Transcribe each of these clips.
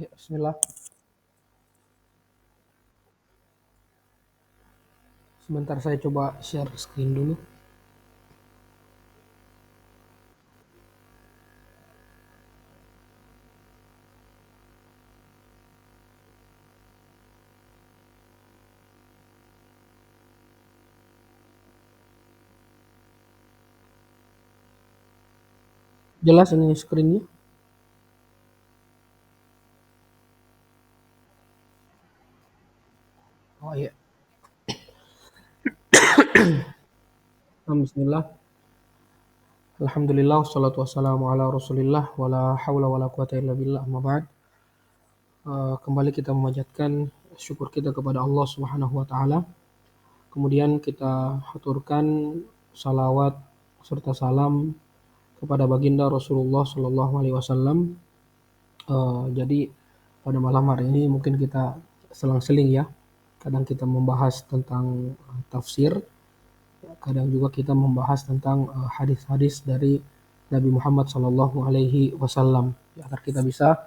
Ya, bismillah. Sebentar saya coba share screen dulu. Jelas ini screennya? Oh iya. Bismillah. Alhamdulillah, wassalatu wassalamu ala rasulillah, wala hawla wala quwata illa billah, amma ba'd. Kembali kita memanjatkan syukur kita kepada Allah Subhanahu wa taala. Kemudian kita haturkan salawat serta salam kepada baginda Rasulullah sallallahu alaihi wasallam. Jadi pada malam hari ini mungkin kita selang-seling ya. Kadang kita membahas tentang tafsir, kadang juga kita membahas tentang hadis-hadis dari Nabi Muhammad Sallallahu Alaihi Wasallam, ya, agar kita bisa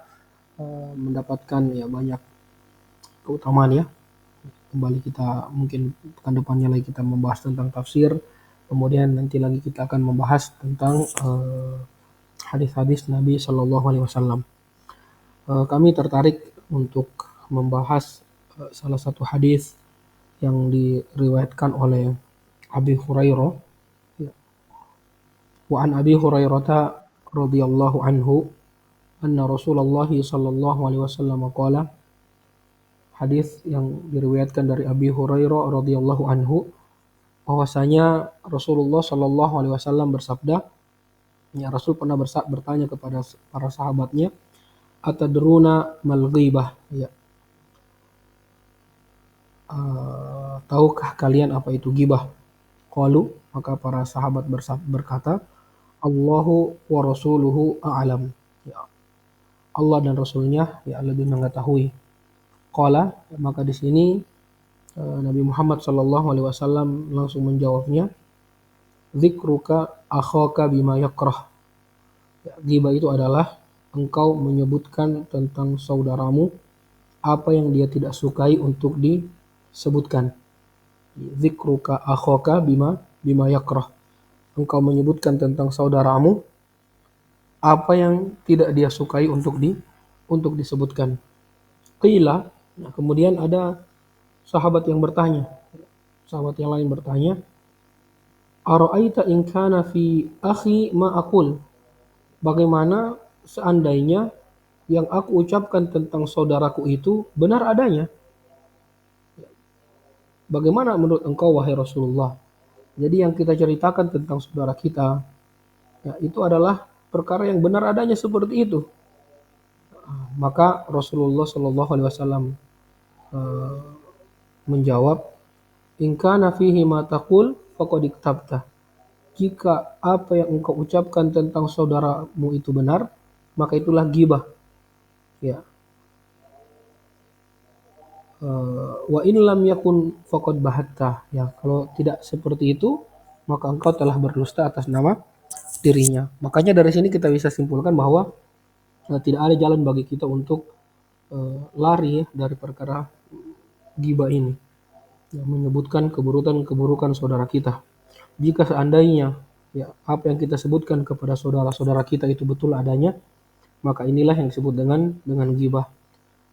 mendapatkan ya banyak keutamaan ya. Kembali kita mungkin pekan depannya lagi kita membahas tentang tafsir, kemudian nanti lagi kita akan membahas tentang hadis-hadis Nabi Sallallahu Alaihi Wasallam. Kami tertarik untuk membahas salah satu hadis yang diriwayatkan oleh Abi Hurairah. Wa an Abi Hurairah radhiyallahu anhu anna Rasulullah sallallahu alaihi wasallam qala. Hadis yang diriwayatkan dari Abi Hurairah radhiyallahu anhu bahwasanya Rasulullah sallallahu alaihi wasallam bersabda, ya, Rasul pernah bertanya kepada para sahabatnya, atadruna mal ghibah, ya, tahukah kalian apa itu ghibah? Qalu, maka para sahabat berkata, Allahu wa rasuluhu a'lam. Ya, Allah dan Rasulnya ya lebih mengetahui. Qala, maka di sini Nabi Muhammad sallallahu alaihi wasallam langsung menjawabnya, dzikruka akhaka bima yakrah. Ya, ghibah itu adalah engkau menyebutkan tentang saudaramu apa yang dia tidak sukai untuk disebutkan. Dzikruka akhaka bima yakrah. Engkau menyebutkan tentang saudaramu apa yang tidak dia sukai untuk disebutkan. Qila, nah, kemudian ada sahabat yang bertanya, sahabat yang lain bertanya, ara'aita in kana fi akhi ma aqul? Bagaimana seandainya yang aku ucapkan tentang saudaraku itu benar adanya? Bagaimana menurut engkau wahai Rasulullah? Jadi yang kita ceritakan tentang saudara kita, ya, itu adalah perkara yang benar adanya seperti itu. Maka Rasulullah Shallallahu Alaihi Wasallam menjawab, in kana fihi ma taqul faqad iktabta. Jika apa yang engkau ucapkan tentang saudaramu itu benar, maka itulah ghibah. Ya. Wa in lam yakun faqad bahatta. Ya, kalau tidak seperti itu, maka engkau telah berdusta atas nama dirinya. Makanya dari sini kita bisa simpulkan bahwa tidak ada jalan bagi kita untuk lari ya, dari perkara ghibah ini. Ya, menyebutkan keburukan-keburukan saudara kita. Jika seandainya ya apa yang kita sebutkan kepada saudara-saudara kita itu betul adanya, maka inilah yang disebut dengan ghibah.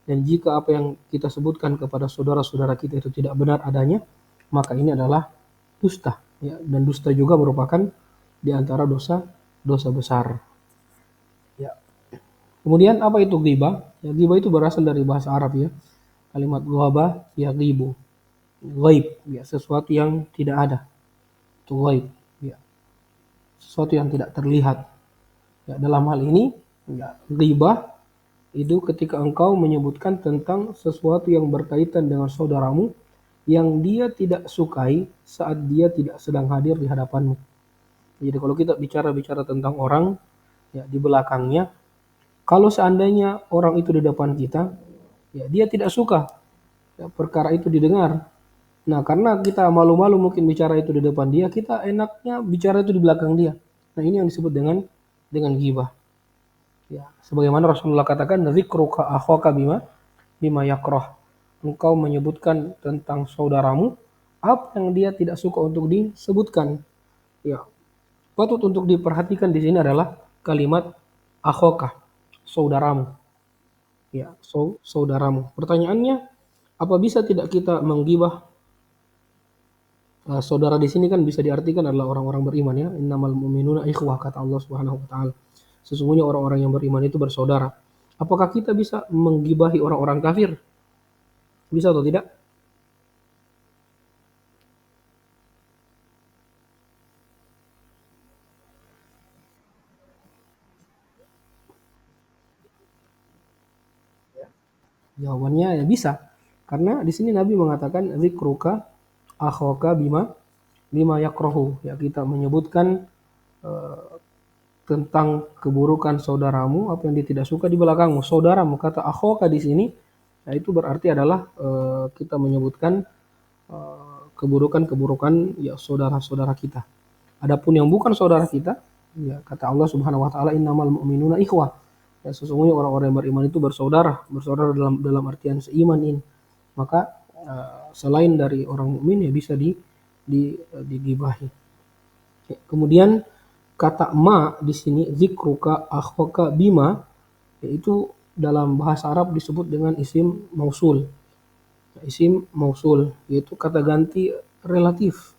Dan jika apa yang kita sebutkan kepada saudara-saudara kita itu tidak benar adanya, maka ini adalah dusta. Ya, dan dusta juga merupakan di antara dosa besar. Ya. Kemudian apa itu ghibah? Ya, ghibah itu berasal dari bahasa Arab ya. Kalimat ghaba ya ghibu. Ghaib, ya, sesuatu yang tidak ada. Itu ghaib, ya. Sesuatu yang tidak terlihat. Ya, dalam hal ini, ya, ghibah itu ketika engkau menyebutkan tentang sesuatu yang berkaitan dengan saudaramu yang dia tidak sukai saat dia tidak sedang hadir di hadapanmu. Jadi kalau kita bicara tentang orang ya di belakangnya, kalau seandainya orang itu di depan kita, ya dia tidak suka ya, perkara itu didengar. Nah, karena kita malu-malu mungkin bicara itu di depan dia, kita enaknya bicara itu di belakang dia. Nah, ini yang disebut dengan ghibah. Ya, sebagaimana Rasulullah katakan, "Dzikruka akhaka bima yakrah." Engkau menyebutkan tentang saudaramu apa yang dia tidak suka untuk disebutkan. Ya, patut untuk diperhatikan di sini adalah kalimat akhaka, saudaramu. Ya, saudaramu. Pertanyaannya, apa bisa tidak kita menggibah saudara di sini kan bisa diartikan adalah orang-orang beriman ya. Innamal mu'minuna ikhwah kata Allah Subhanahu wa taala. Sesungguhnya orang-orang yang beriman itu bersaudara. Apakah kita bisa menggibahi orang-orang kafir? Bisa atau tidak? Jawabannya ya bisa. Karena di sini Nabi mengatakan zikruka akhaka bima yakrohu. Ya, kita menyebutkan tentang keburukan saudaramu, apa yang dia tidak suka di belakangmu. Saudaramu, kata akhoka di sini, nah itu berarti adalah kita menyebutkan keburukan-keburukan ya saudara-saudara kita. Adapun yang bukan saudara kita, ya kata Allah Subhanahu wa taala innamal mu'minuna ikhwah. Ya sesungguhnya orang-orang yang beriman itu bersaudara, bersaudara dalam artian seiman ini. Maka selain dari orang mukmin ya bisa digibahi. Ya, kemudian kata ma di sini zikruka akhwaka bima yaitu dalam bahasa Arab disebut dengan isim mausul. Isim mausul yaitu kata ganti relatif.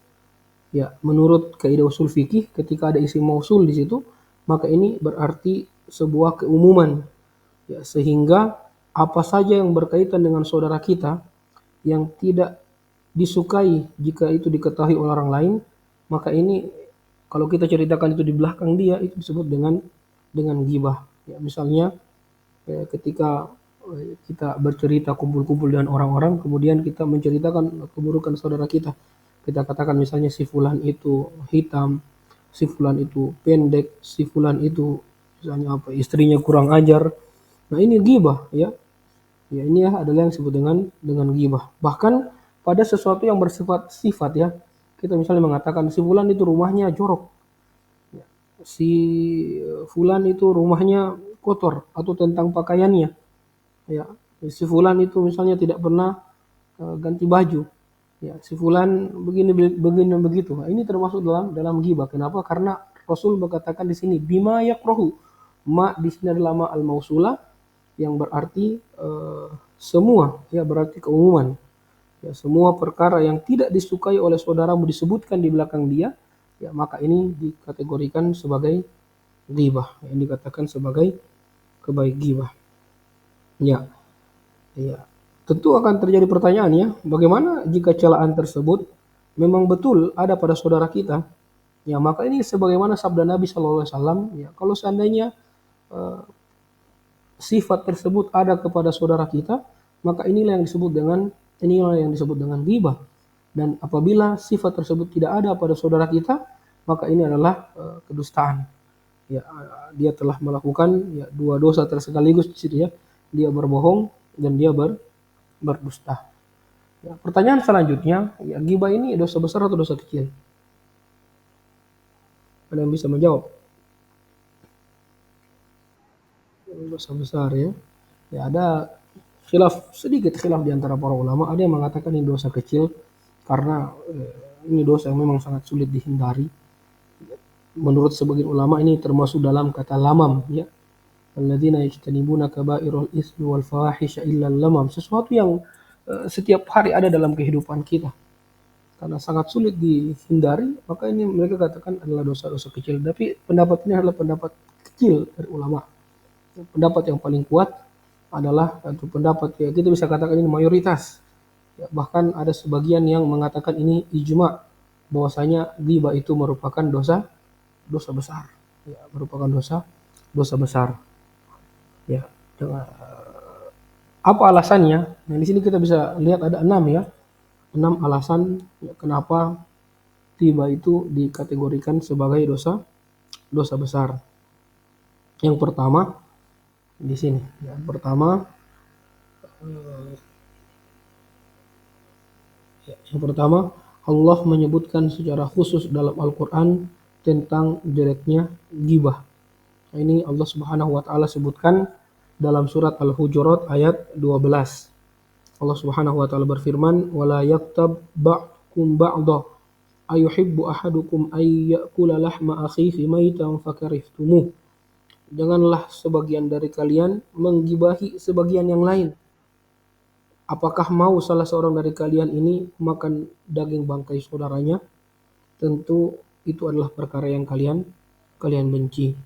Ya, menurut kaidah usul fikih ketika ada isim mausul di situ, maka ini berarti sebuah keumuman. Ya, sehingga apa saja yang berkaitan dengan saudara kita yang tidak disukai jika itu diketahui oleh orang lain, maka ini kalau kita ceritakan itu di belakang dia itu disebut dengan ghibah. Ya, misalnya ketika kita bercerita kumpul-kumpul dengan orang-orang, kemudian kita menceritakan keburukan saudara kita. Kita katakan misalnya si fulan itu hitam, si fulan itu pendek, si fulan itu misalnya apa istrinya kurang ajar. Nah ini ghibah ya. Ya ini ya adalah yang disebut dengan ghibah. Bahkan pada sesuatu yang bersifat sifat ya. Kita misalnya mengatakan si fulan itu rumahnya jorok. Ya. Si fulan itu rumahnya kotor atau tentang pakaiannya. Ya, si fulan itu misalnya tidak pernah ganti baju. Ya, si fulan begini begini begitu. Nah, ini termasuk dalam ghibah. Kenapa? Karena Rasul berkatakan di sini bima yakrohu. Ma di sini adalah ma al mausula yang berarti semua, ya berarti keumuman. Ya, semua perkara yang tidak disukai oleh saudaramu disebutkan di belakang dia, ya maka ini dikategorikan sebagai ghibah. Yang dikatakan sebagai kebaik ghibah. Ya, ya. Tentu akan terjadi pertanyaan ya, bagaimana jika celaan tersebut memang betul ada pada saudara kita? Ya, maka ini sebagaimana sabda Nabi Shallallahu Alaihi Wasallam, ya kalau seandainya sifat tersebut ada kepada saudara kita, maka inilah yang disebut dengan ghibah. Dan apabila sifat tersebut tidak ada pada saudara kita, maka ini adalah kedustaan. Ya, dia telah melakukan ya, dua dosa tersekaligus di situ ya. Dia berbohong dan dia berdusta. Ya, pertanyaan selanjutnya, ya ghibah ini dosa besar atau dosa kecil? Ada yang bisa menjawab? Dosa besar ya. Ya ada sedikit khilaf di antara para ulama. Ada yang mengatakan ini dosa kecil karena ini dosa yang memang sangat sulit dihindari. Menurut sebagian ulama ini termasuk dalam kata lamam ya. Alladzina yajtanibuna kaba'irul ismi wal fawahisha illa lamam. Sesuatu yang setiap hari ada dalam kehidupan kita. Karena sangat sulit dihindari, maka ini mereka katakan adalah dosa-dosa kecil. Tapi pendapat ini adalah pendapat kecil dari ulama. Pendapat yang paling kuat adalah satu pendapat ya kita bisa katakan ini mayoritas. Ya, bahkan ada sebagian yang mengatakan ini ijma bahwasanya ghibah itu merupakan dosa besar. Ya, merupakan dosa besar. Ya, apa alasannya? Nah, di sini kita bisa lihat ada 6 ya. 6 alasan ya, kenapa ghibah itu dikategorikan sebagai dosa besar. Yang pertama di sini. Yang pertama Allah menyebutkan secara khusus dalam Al-Quran tentang jeleknya ghibah. Nah, ini Allah Subhanahu wa taala sebutkan dalam surat Al-Hujurat ayat 12. Allah Subhanahu wa taala berfirman, "Wala yaktab ba'dukum ba'dha ayuhibbu ahadukum ay ya'kula lahma akhihi maitan fakarihtumuh." Janganlah sebagian dari kalian menggibahi sebagian yang lain. Apakah mau salah seorang dari kalian ini makan daging bangkai saudaranya? Tentu itu adalah perkara yang kalian benci.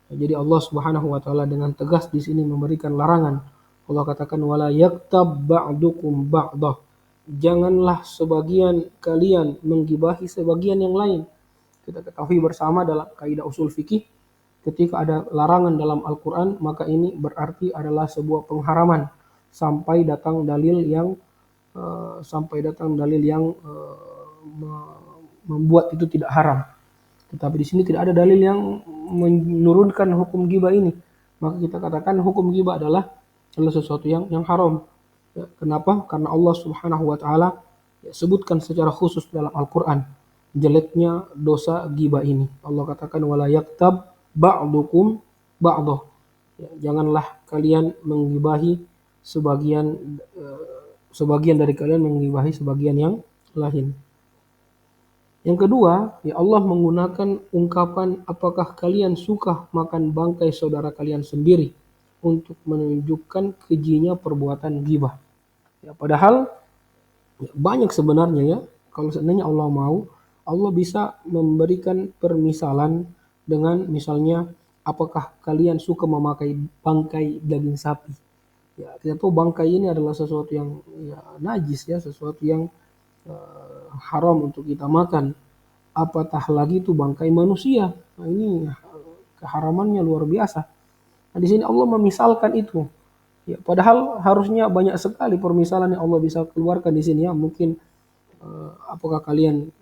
Jadi Allah Subhanahu wa taala dengan tegas di sini memberikan larangan. Allah katakan wala yaktab ba'dukum ba'dah. Janganlah sebagian kalian menggibahi sebagian yang lain. Kita ketahui bersama dalam kaidah usul fikih, ketika ada larangan dalam Al-Qur'an, maka ini berarti adalah sebuah pengharaman sampai datang dalil yang membuat itu tidak haram. Tetapi di sini tidak ada dalil yang menurunkan hukum ghibah ini. Maka kita katakan hukum ghibah adalah sesuatu yang haram. Ya, kenapa? Karena Allah Subhanahu wa taala sebutkan secara khusus dalam Al-Qur'an jeleknya dosa ghibah ini. Allah katakan wala yaktab ba'dukum ba'dah. Ya, janganlah kalian menggibahi sebagian dari kalian menggibahi sebagian yang lain. Yang kedua, ya Allah menggunakan ungkapan apakah kalian suka makan bangkai saudara kalian sendiri untuk menunjukkan kejinya perbuatan ghibah. Ya, padahal ya, banyak sebenarnya ya, kalau seandainya Allah mau, Allah bisa memberikan permisalan dengan misalnya apakah kalian suka memakai bangkai daging sapi. Ya, kita tahu bangkai ini adalah sesuatu yang ya, najis ya, sesuatu yang haram untuk kita makan. Apatah lagi itu bangkai manusia. Nah, ini keharamannya luar biasa. Nah, di sini Allah memisalkan itu. Ya, padahal harusnya banyak sekali permisalan yang Allah bisa keluarkan di sini ya. Mungkin apakah kalian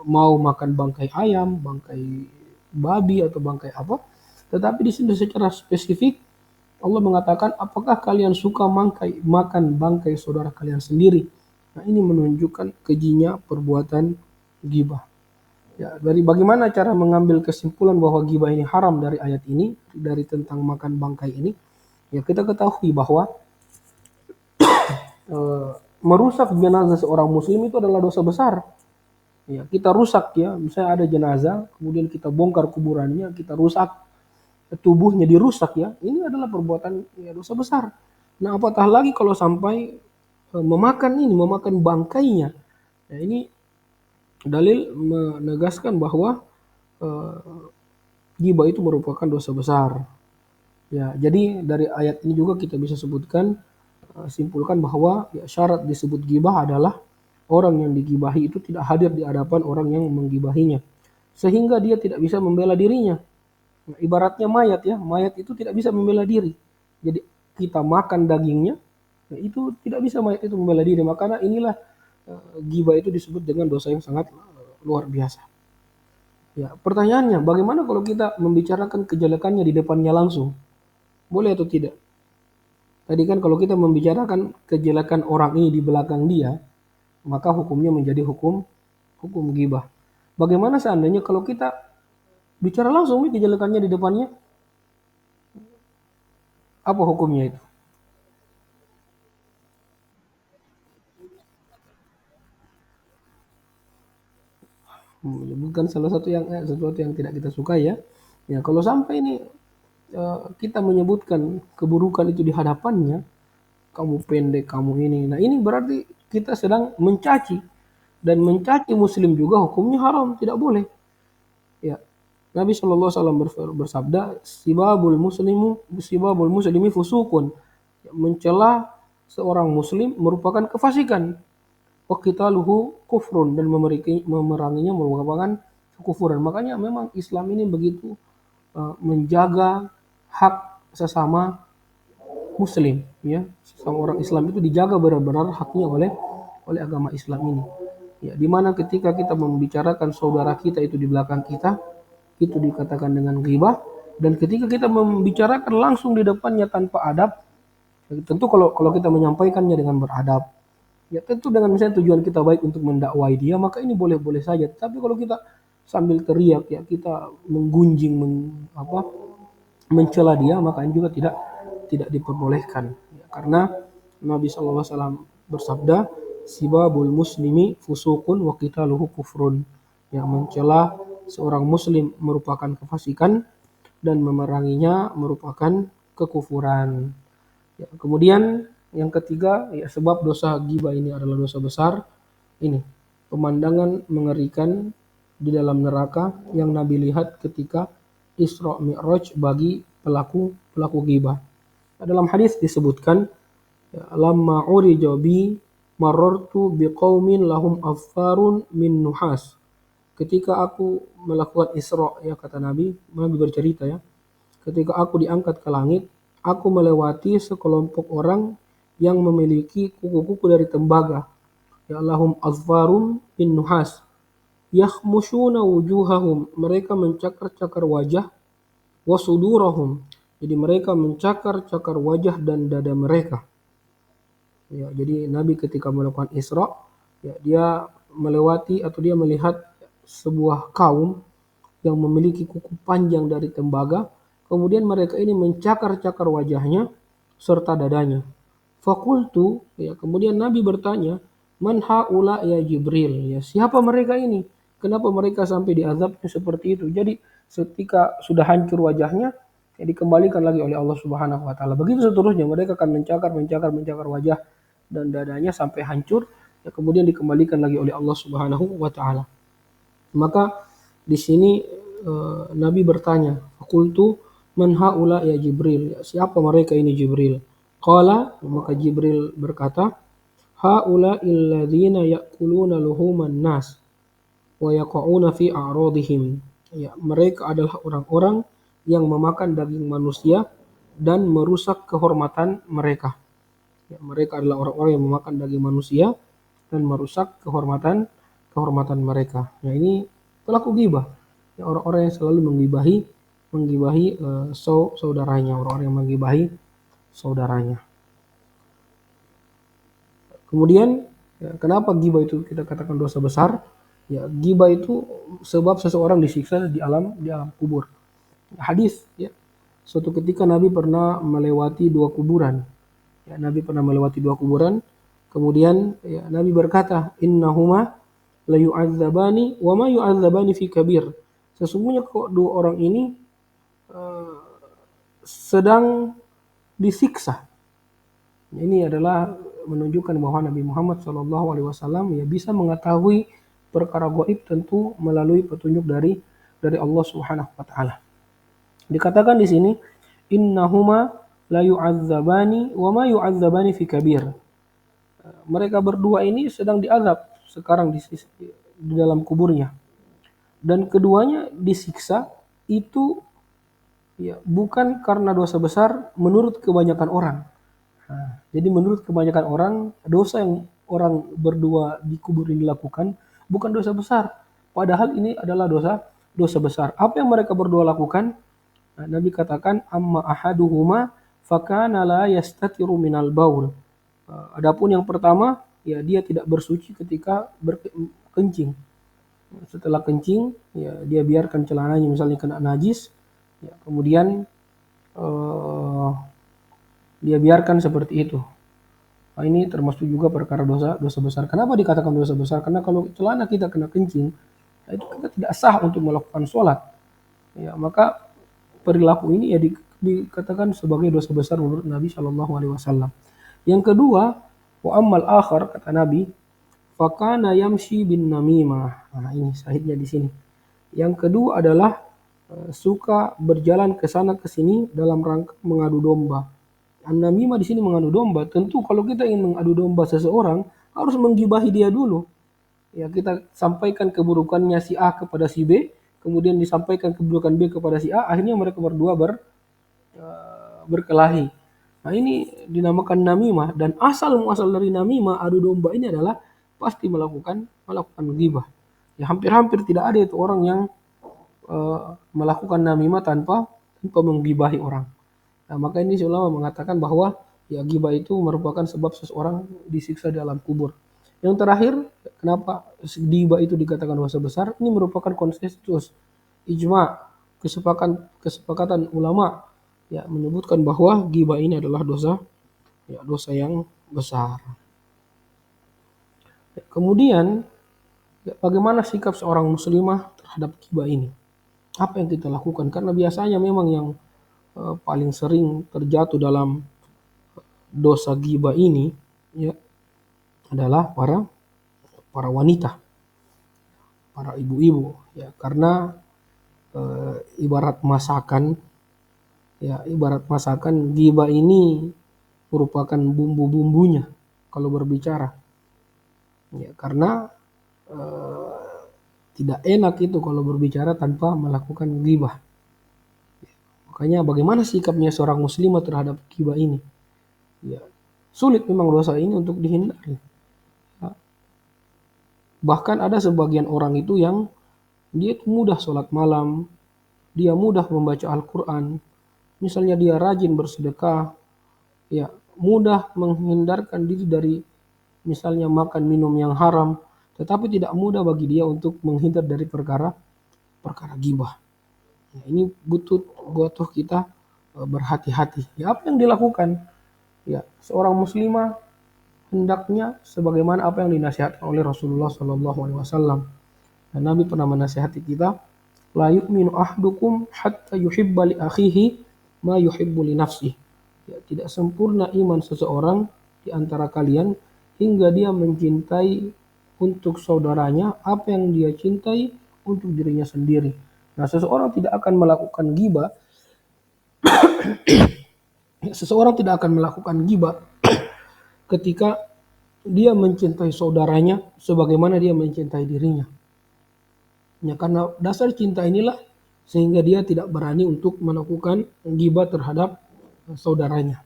mau makan bangkai ayam, bangkai babi atau bangkai apa? Tetapi di sini secara spesifik Allah mengatakan apakah kalian suka makan bangkai saudara kalian sendiri. Nah, ini menunjukkan kejinya perbuatan ghibah. Ya, dari bagaimana cara mengambil kesimpulan bahwa ghibah ini haram dari ayat ini, dari tentang makan bangkai ini? Ya, kita ketahui bahwa merusak jenazah seorang muslim itu adalah dosa besar. Ya, kita rusak ya, misalnya ada jenazah, kemudian kita bongkar kuburannya, kita rusak tubuhnya dirusak ya, ini adalah perbuatan ya, dosa besar. Nah, apatah lagi kalau sampai memakan bangkainya. Ya, ini dalil menegaskan bahwa ghibah itu merupakan dosa besar. Ya, jadi dari ayat ini juga kita bisa simpulkan bahwa ya, syarat disebut ghibah adalah orang yang digibahi itu tidak hadir di hadapan orang yang menggibahinya, sehingga dia tidak bisa membela dirinya. Nah, ibaratnya mayat ya, mayat itu tidak bisa membela diri. Jadi kita makan dagingnya, ya, itu tidak bisa mayat itu membela diri. Makanya inilah ghibah itu disebut dengan dosa yang sangat luar biasa. Ya, pertanyaannya, bagaimana kalau kita membicarakan kejelekannya di depannya langsung? Boleh atau tidak? Tadi kan kalau kita membicarakan kejelekan orang ini di belakang dia, maka hukumnya menjadi hukum ghibah. Bagaimana seandainya kalau kita bicara langsung nih kejelekannya di depannya? Apa hukumnya itu? Bukan sesuatu yang tidak kita suka ya. Ya, kalau sampai ini kita menyebutkan keburukan itu di hadapannya, kamu pendek, kamu ini. Nah, ini berarti kita sedang mencaci, dan mencaci muslim juga hukumnya haram, tidak boleh. Ya. Nabi Shallallahu alaihi wasallam bersabda, sibabul muslimi fusukun. Ya, mencela seorang muslim merupakan kefasikan. Wa qitaluhu kufrun, dan memeranginya merupakan kekufuran. Makanya memang Islam ini begitu menjaga hak sesama muslim ya, sesama orang Islam itu dijaga benar-benar haknya oleh agama Islam ini ya, dimana ketika kita membicarakan saudara kita itu di belakang kita, itu dikatakan dengan ghibah. Dan ketika kita membicarakan langsung di depannya tanpa adab, ya, tentu kalau kita menyampaikannya dengan beradab, ya tentu dengan misalnya tujuan kita baik untuk mendakwai dia, maka ini boleh-boleh saja. Tapi kalau kita sambil teriak ya kita menggunjing mencela dia, maka ini juga tidak diperbolehkan. Ya, karena Nabi SAW bersabda, "Sibabul muslimi fusukun wa qitaluhu kufrun." Yang mencela seorang muslim merupakan kefasikan dan memeranginya merupakan kekufuran. Ya, kemudian yang ketiga, ya, sebab dosa ghibah ini adalah dosa besar. Ini pemandangan mengerikan di dalam neraka yang Nabi lihat ketika Isra Mi'raj bagi pelaku ghibah. Dalam hadis disebutkan, ya, lamma urija bi marartu biqaumin lahum affarun min nuhas. Ketika aku melakukan Isra, ya kata Nabi bercerita ya, ketika aku diangkat ke langit, aku melewati sekelompok orang yang memiliki kuku-kuku dari tembaga. Ya lahum azfarum min nuhas. Yakhmushuna wujuhahum. Mereka mencakar-cakar wajah. Wasudurahum. Jadi mereka mencakar-cakar wajah dan dada mereka. Ya, jadi Nabi ketika melakukan Isra, ya, dia melewati atau dia melihat sebuah kaum yang memiliki kuku panjang dari tembaga, kemudian mereka ini mencakar-cakar wajahnya serta dadanya. Fakultu, ya, kemudian Nabi bertanya, man haula ya Jibril, ya, siapa mereka ini? Kenapa mereka sampai diazabnya seperti itu? Jadi ketika sudah hancur wajahnya, ya, dikembalikan lagi oleh Allah Subhanahu wa taala. Begitu seterusnya, mereka akan mencakar wajah dan dadanya sampai hancur, ya, kemudian dikembalikan lagi oleh Allah Subhanahu wa taala. Maka di sini Nabi bertanya, "Fakultu man haula ya Jibril?" Ya, siapa mereka ini Jibril? Qala, maka Jibril berkata, "Haula illadzina ya'kuluna luhuman nas wa yaqa'una fi a'radihim." Ya, mereka adalah orang-orang yang memakan daging manusia dan merusak kehormatan mereka. Ya, mereka adalah orang-orang yang memakan daging manusia dan merusak kehormatan mereka. Ya, ini pelaku ghibah. Ya, orang-orang yang selalu menggibahi saudaranya, orang-orang yang menggibahi saudaranya. Kemudian, ya, kenapa ghibah itu kita katakan dosa besar? Ya, ghibah itu sebab seseorang disiksa di alam kubur. Hadis, ya. Suatu ketika Nabi pernah melewati dua kuburan. Ya, Nabi pernah melewati dua kuburan. Kemudian, ya, Nabi berkata, "Innahuma la yu'adzabani wa ma yu'adzabani fi kabir." Sesungguhnya dua orang ini sedang disiksa. Ini adalah menunjukkan bahwa Nabi Muhammad SAW ya bisa mengetahui perkara gaib tentu melalui petunjuk dari Allah Subhanahu wa taala. Dikatakan di sini, "Innahuma la yu'adzabani wa ma yu'adzabani fi kabir." Mereka berdua ini sedang diazab sekarang di dalam kuburnya. Dan keduanya disiksa itu, ya, bukan karena dosa besar menurut kebanyakan orang. Nah, jadi menurut kebanyakan orang, dosa yang orang berdua di kubur ini lakukan bukan dosa besar. Padahal ini adalah dosa besar. Apa yang mereka berdua lakukan? Nah, Nabi katakan, "Amma ahaduhuma fakana la yastatiru minal baul." Adapun yang pertama, ya, dia tidak bersuci ketika berkencing. Setelah kencing, ya, dia biarkan celananya misalnya kena najis, ya, kemudian dia biarkan seperti itu. Nah, ini termasuk juga perkara dosa besar. Kenapa dikatakan dosa besar? Karena kalau celana kita kena kencing, nah, itu kita tidak sah untuk melakukan sholat. Ya, maka perilaku ini ya dikatakan sebagai dosa besar menurut Nabi Shallallahu Alaihi Wasallam. Yang kedua, wa ammal akhar, kata Nabi, fakana yamshi bin namimah. Nah, ini sahihnya di sini. Yang kedua adalah suka berjalan ke sana ke sini dalam rangka mengadu domba. An-namimah di sini mengadu domba. Tentu kalau kita ingin mengadu domba seseorang harus menggibahi dia dulu. Ya, kita sampaikan keburukannya si A kepada si B, kemudian disampaikan keburukan B kepada si A, akhirnya mereka berdua berkelahi. Nah, ini dinamakan namimah, dan asal muasal dari namimah, adu domba ini adalah pasti melakukan ghibah. Ya, hampir-hampir tidak ada itu orang yang melakukan namimah tanpa menggibahi orang. Nah, maka ini ulama mengatakan bahwa ya ghibah itu merupakan sebab seseorang disiksa di alam kubur. Yang terakhir, kenapa ghibah itu dikatakan dosa besar? Ini merupakan konsensus ijma, kesepakatan ulama ya menyebutkan bahwa ghibah ini adalah dosa ya dosa yang besar. Kemudian bagaimana sikap seorang muslimah terhadap ghibah ini? Apa yang kita lakukan? Karena biasanya memang yang paling sering terjatuh dalam dosa ghibah ini ya adalah para para wanita, para ibu-ibu ya karena ibarat masakan ya ibarat masakan ghibah ini merupakan bumbu-bumbunya kalau berbicara ya karena tidak enak itu kalau berbicara tanpa melakukan ghibah. Makanya bagaimana sikapnya seorang muslimah terhadap ghibah ini? Ya, sulit memang dosa ini untuk dihindari. Ya. Bahkan ada sebagian orang itu yang dia mudah sholat malam, dia mudah membaca Al-Quran, misalnya dia rajin bersedekah, ya mudah menghindarkan diri dari misalnya makan minum yang haram, tetapi tidak mudah bagi dia untuk menghindar dari perkara ghibah. Ya, ini butuh kita berhati-hati. Ya, apa yang dilakukan? Ya, seorang muslimah hendaknya sebagaimana apa yang dinasihatkan oleh Rasulullah Shallallahu Alaihi Wasallam. Dan Nabi pernah menasihati kita, la yu'minu ahdukum hatta yuhibba li akhihi ma yuhibbu li nafsihi. Ya, tidak sempurna iman seseorang di antara kalian hingga dia mencintai untuk saudaranya apa yang dia cintai untuk dirinya sendiri. Nah, seseorang tidak akan melakukan ghibah, seseorang tidak akan melakukan ghibah ketika dia mencintai saudaranya sebagaimana dia mencintai dirinya. Ya, karena dasar cinta inilah sehingga dia tidak berani untuk melakukan ghibah terhadap saudaranya.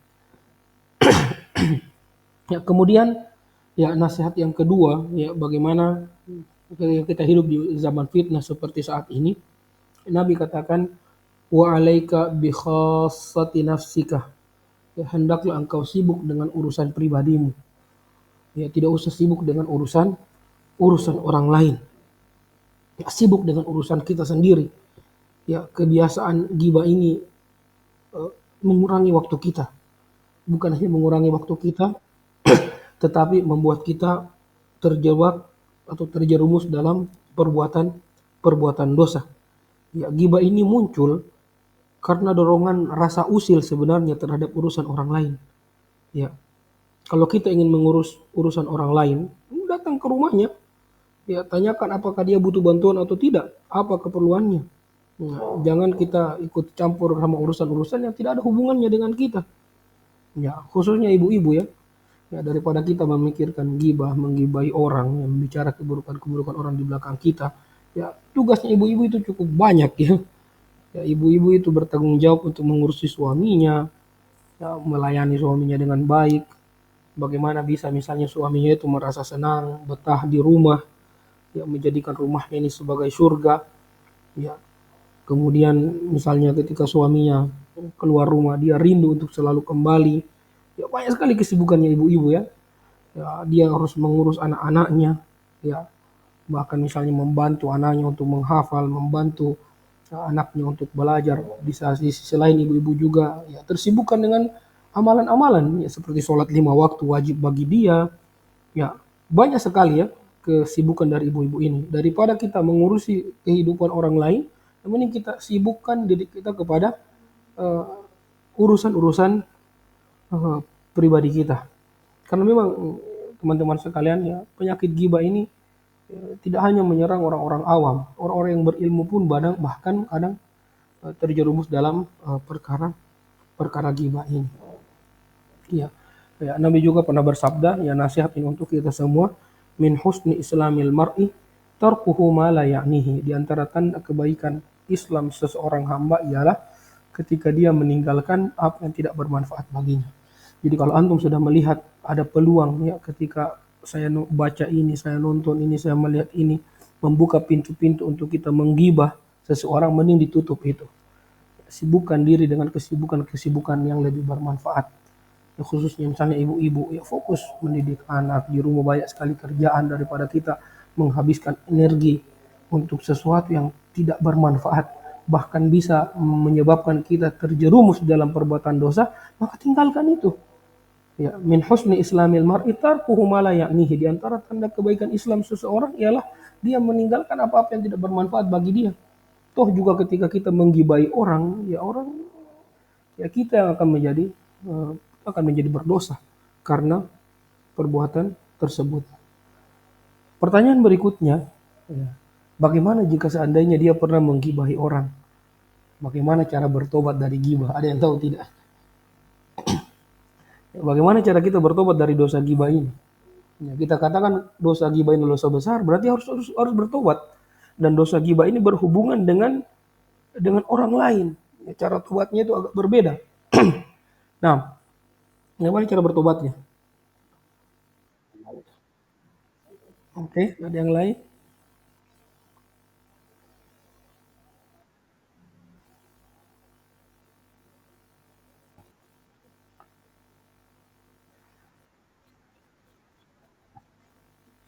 Ya, kemudian ya nasihat yang kedua ya bagaimana kita hidup di zaman fitnah seperti saat ini. Nabi katakan wa alaika bi khassati nafsika. Ya, hendaklah engkau sibuk dengan urusan pribadimu. Ya, tidak usah sibuk dengan urusan orang lain. Ya, sibuk dengan urusan kita sendiri. Ya, kebiasaan ghibah ini mengurangi waktu kita. Bukan hanya mengurangi waktu kita, tetapi membuat kita terjebak atau terjerumus dalam perbuatan dosa. Ya, ghibah ini muncul karena dorongan rasa usil sebenarnya terhadap urusan orang lain. Ya, kalau kita ingin mengurus urusan orang lain, datang ke rumahnya, ya tanyakan apakah dia butuh bantuan atau tidak, apa keperluannya. Nah, jangan kita ikut campur sama urusan-urusan yang tidak ada hubungannya dengan kita. Ya, khususnya ibu-ibu ya. Ya, daripada kita memikirkan ghibah, menggibahi orang, yang bicara keburukan-keburukan orang di belakang kita. Ya, tugasnya ibu-ibu itu cukup banyak ya. Ya, ibu-ibu itu bertanggung jawab untuk mengurusi suaminya, ya, melayani suaminya dengan baik. Bagaimana bisa misalnya suaminya itu merasa senang, betah di rumah, ya menjadikan rumahnya ini sebagai surga. Ya, kemudian misalnya ketika suaminya keluar rumah, dia rindu untuk selalu kembali. Ya, banyak sekali kesibukannya ibu-ibu ya. Ya, dia harus mengurus anak-anaknya, ya bahkan misalnya membantu anaknya untuk menghafal, membantu anaknya untuk belajar. Di sisi lain ibu-ibu juga ya tersibukkan dengan amalan-amalan ya seperti sholat 5 waktu wajib bagi dia. Ya banyak sekali ya kesibukan dari ibu-ibu ini. Daripada kita mengurusi kehidupan orang lain, yang penting kita sibukkan diri kita kepada urusan-urusan pribadi kita. Karena memang teman-teman sekalian ya penyakit ghibah ini tidak hanya menyerang orang-orang awam, orang-orang yang berilmu pun bahkan kadang terjerumus dalam perkara ghibah ini. Ya, ya, Nabi juga pernah bersabda, ya nasihat ini untuk kita semua, min husni islamil mar'i tarkuhu ma la ya'nihi. Di antara tanda kebaikan Islam seseorang hamba ialah ketika dia meninggalkan apa yang tidak bermanfaat baginya. Jadi kalau antum sudah melihat ada peluang ya ketika saya baca ini, saya nonton ini, saya melihat ini, membuka pintu-pintu untuk kita menggibah seseorang, mending ditutup itu. Sibukkan diri dengan kesibukan-kesibukan yang lebih bermanfaat. ya khususnya misalnya ibu-ibu, ya fokus mendidik anak, di rumah banyak sekali kerjaan daripada kita menghabiskan energi untuk sesuatu yang tidak bermanfaat, bahkan bisa menyebabkan kita terjerumus dalam perbuatan dosa, maka tinggalkan itu. Ya, min husni islamil mar'i tarkuhu ma la ya'nihi. Di antara tanda kebaikan Islam seseorang ialah dia meninggalkan apa-apa yang tidak bermanfaat bagi dia. Toh juga ketika kita menggibai orang, ya kita yang akan menjadi berdosa karena perbuatan tersebut. Pertanyaan berikutnya, ya, bagaimana jika seandainya dia pernah menggibahi orang? Bagaimana cara bertobat dari gibah? Ada yang tahu tidak? Bagaimana cara kita bertobat dari dosa gibah ini? Ya, kita katakan dosa gibah ini dosa besar, berarti harus bertobat. Dan dosa gibah ini berhubungan dengan orang lain. Ya, cara tobatnya itu agak berbeda. Nah, bagaimana cara bertobatnya? Oke, ada yang lain?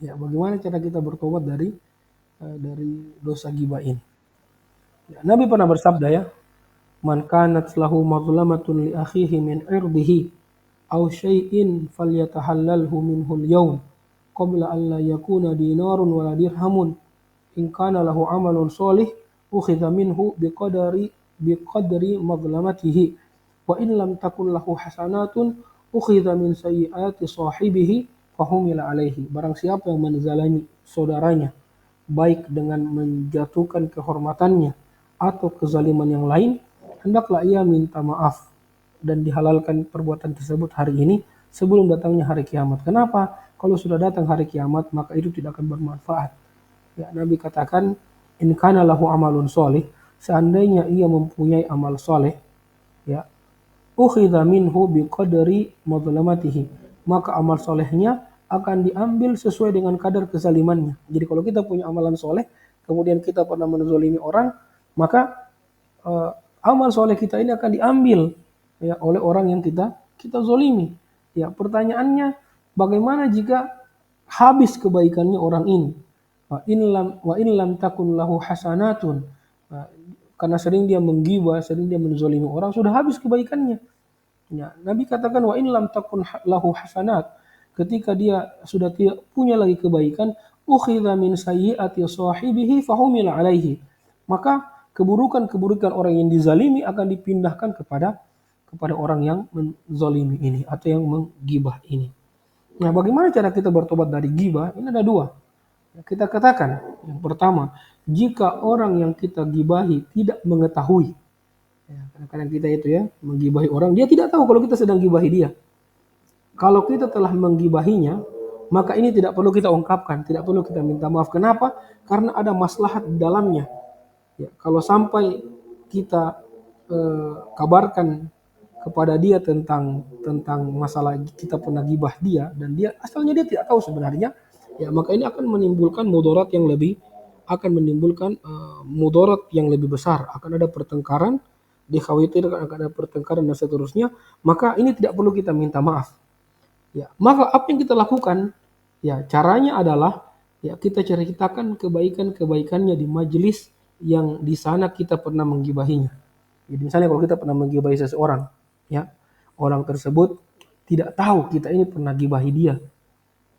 Ya, bagaimana cara kita bertobat dari dosa gibah ini? Ya, Nabi pernah bersabda ya, "Man kanat lahu mazlamatun li akhihi min irdihi aw syai'in falyatahallalhu minhu al-yawm qabla an la yakuna dinarun wala dirhamun. In kana lahu amalun shalih ukhidha minhu biqadri mazlamatihi wa in lam takun lahu hasanatun ukhidha min sayyiati sahibihi fahumila alaihi." Barang siapa yang menzalimi saudaranya baik dengan menjatuhkan kehormatannya atau kezaliman yang lain, hendaklah ia minta maaf dan dihalalkan perbuatan tersebut hari ini sebelum datangnya hari kiamat. Kenapa? Kalau sudah datang hari kiamat, maka itu tidak akan bermanfaat. Ya, Nabi katakan, in kana lahu amalun soleh, seandainya ia mempunyai amal soleh, ya, ukhidha minhu biqadri madlamatihi, maka amal solehnya akan diambil sesuai dengan kadar kezalimannya. Jadi kalau kita punya amalan soleh, kemudian kita pernah menzolimi orang, maka amal soleh kita ini akan diambil ya oleh orang yang kita zolimi. Ya, pertanyaannya, bagaimana jika habis kebaikannya orang ini? Wa in lam takun lahu hasanatun. Nah, karena sering dia menggibah, sering dia menzolimi orang, sudah habis kebaikannya. Ya, Nabi katakan wa in lam takun lahu hasanat. Ketika dia sudah tidak punya lagi kebaikan, ukhidha min sayyiati sahibihi fahumila alaihi. Maka keburukan-keburukan orang yang dizalimi akan dipindahkan kepada orang yang menzalimi ini atau yang menggibah ini. Nah, bagaimana cara kita bertobat dari gibah? Ini ada dua. Kita katakan, yang pertama, jika orang yang kita gibahi tidak mengetahui, ya, kadang-kadang kita itu ya menggibahi orang, dia tidak tahu kalau kita sedang gibahi dia. Kalau kita telah menggibahinya, maka ini tidak perlu kita ungkapkan, tidak perlu kita minta maaf. Kenapa? Karena ada maslahat di dalamnya. Ya, kalau sampai kita kabarkan kepada dia tentang masalah kita pernah gibah dia dan dia asalnya dia tidak tahu sebenarnya, ya maka ini akan menimbulkan mudarat yang lebih besar, akan ada pertengkaran, dikhawatirkan akan ada pertengkaran dan seterusnya, maka ini tidak perlu kita minta maaf. Ya, maka apa yang kita lakukan? Ya, caranya adalah ya kita ceritakan kebaikan-kebaikannya di majelis yang di sana kita pernah menggibahinya. Jadi misalnya kalau kita pernah menggibahi seseorang, ya orang tersebut tidak tahu kita ini pernah gibahi dia.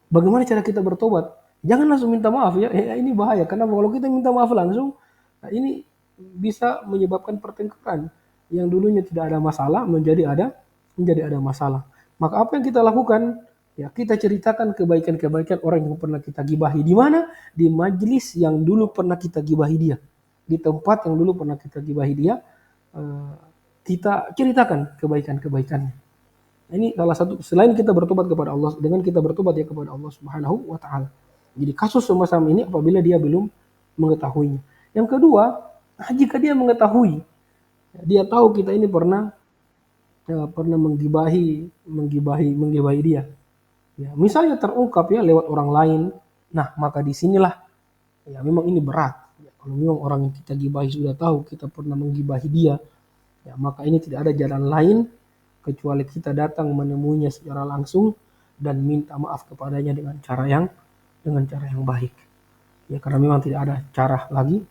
Bagaimana cara kita bertobat? Jangan langsung minta maaf ya. Ini bahaya karena kalau kita minta maaf langsung, nah ini bisa menyebabkan pertengkaran yang dulunya tidak ada masalah menjadi ada masalah. Maka apa yang kita lakukan? Ya kita ceritakan kebaikan-kebaikan orang yang pernah kita gibahi. Di mana? Di majelis yang dulu pernah kita gibahi dia. Di tempat yang dulu pernah kita gibahi dia, kita ceritakan kebaikan-kebaikannya. Ini salah satu, selain kita bertobat kepada Allah, dengan kita bertobat ya kepada Allah Subhanahu wa taala. Jadi kasus semacam ini apabila dia belum mengetahuinya. Yang kedua, jika dia mengetahui, dia tahu kita ini pernah menggibahi dia. Ya, misalnya terungkap ya lewat orang lain. Nah, maka disinilah ya memang ini berat. Ya, kalau memang orang yang kita gibahi sudah tahu kita pernah menggibahi dia, ya maka ini tidak ada jalan lain kecuali kita datang menemuinya secara langsung dan minta maaf kepadanya dengan cara yang baik. Ya, karena memang tidak ada cara lagi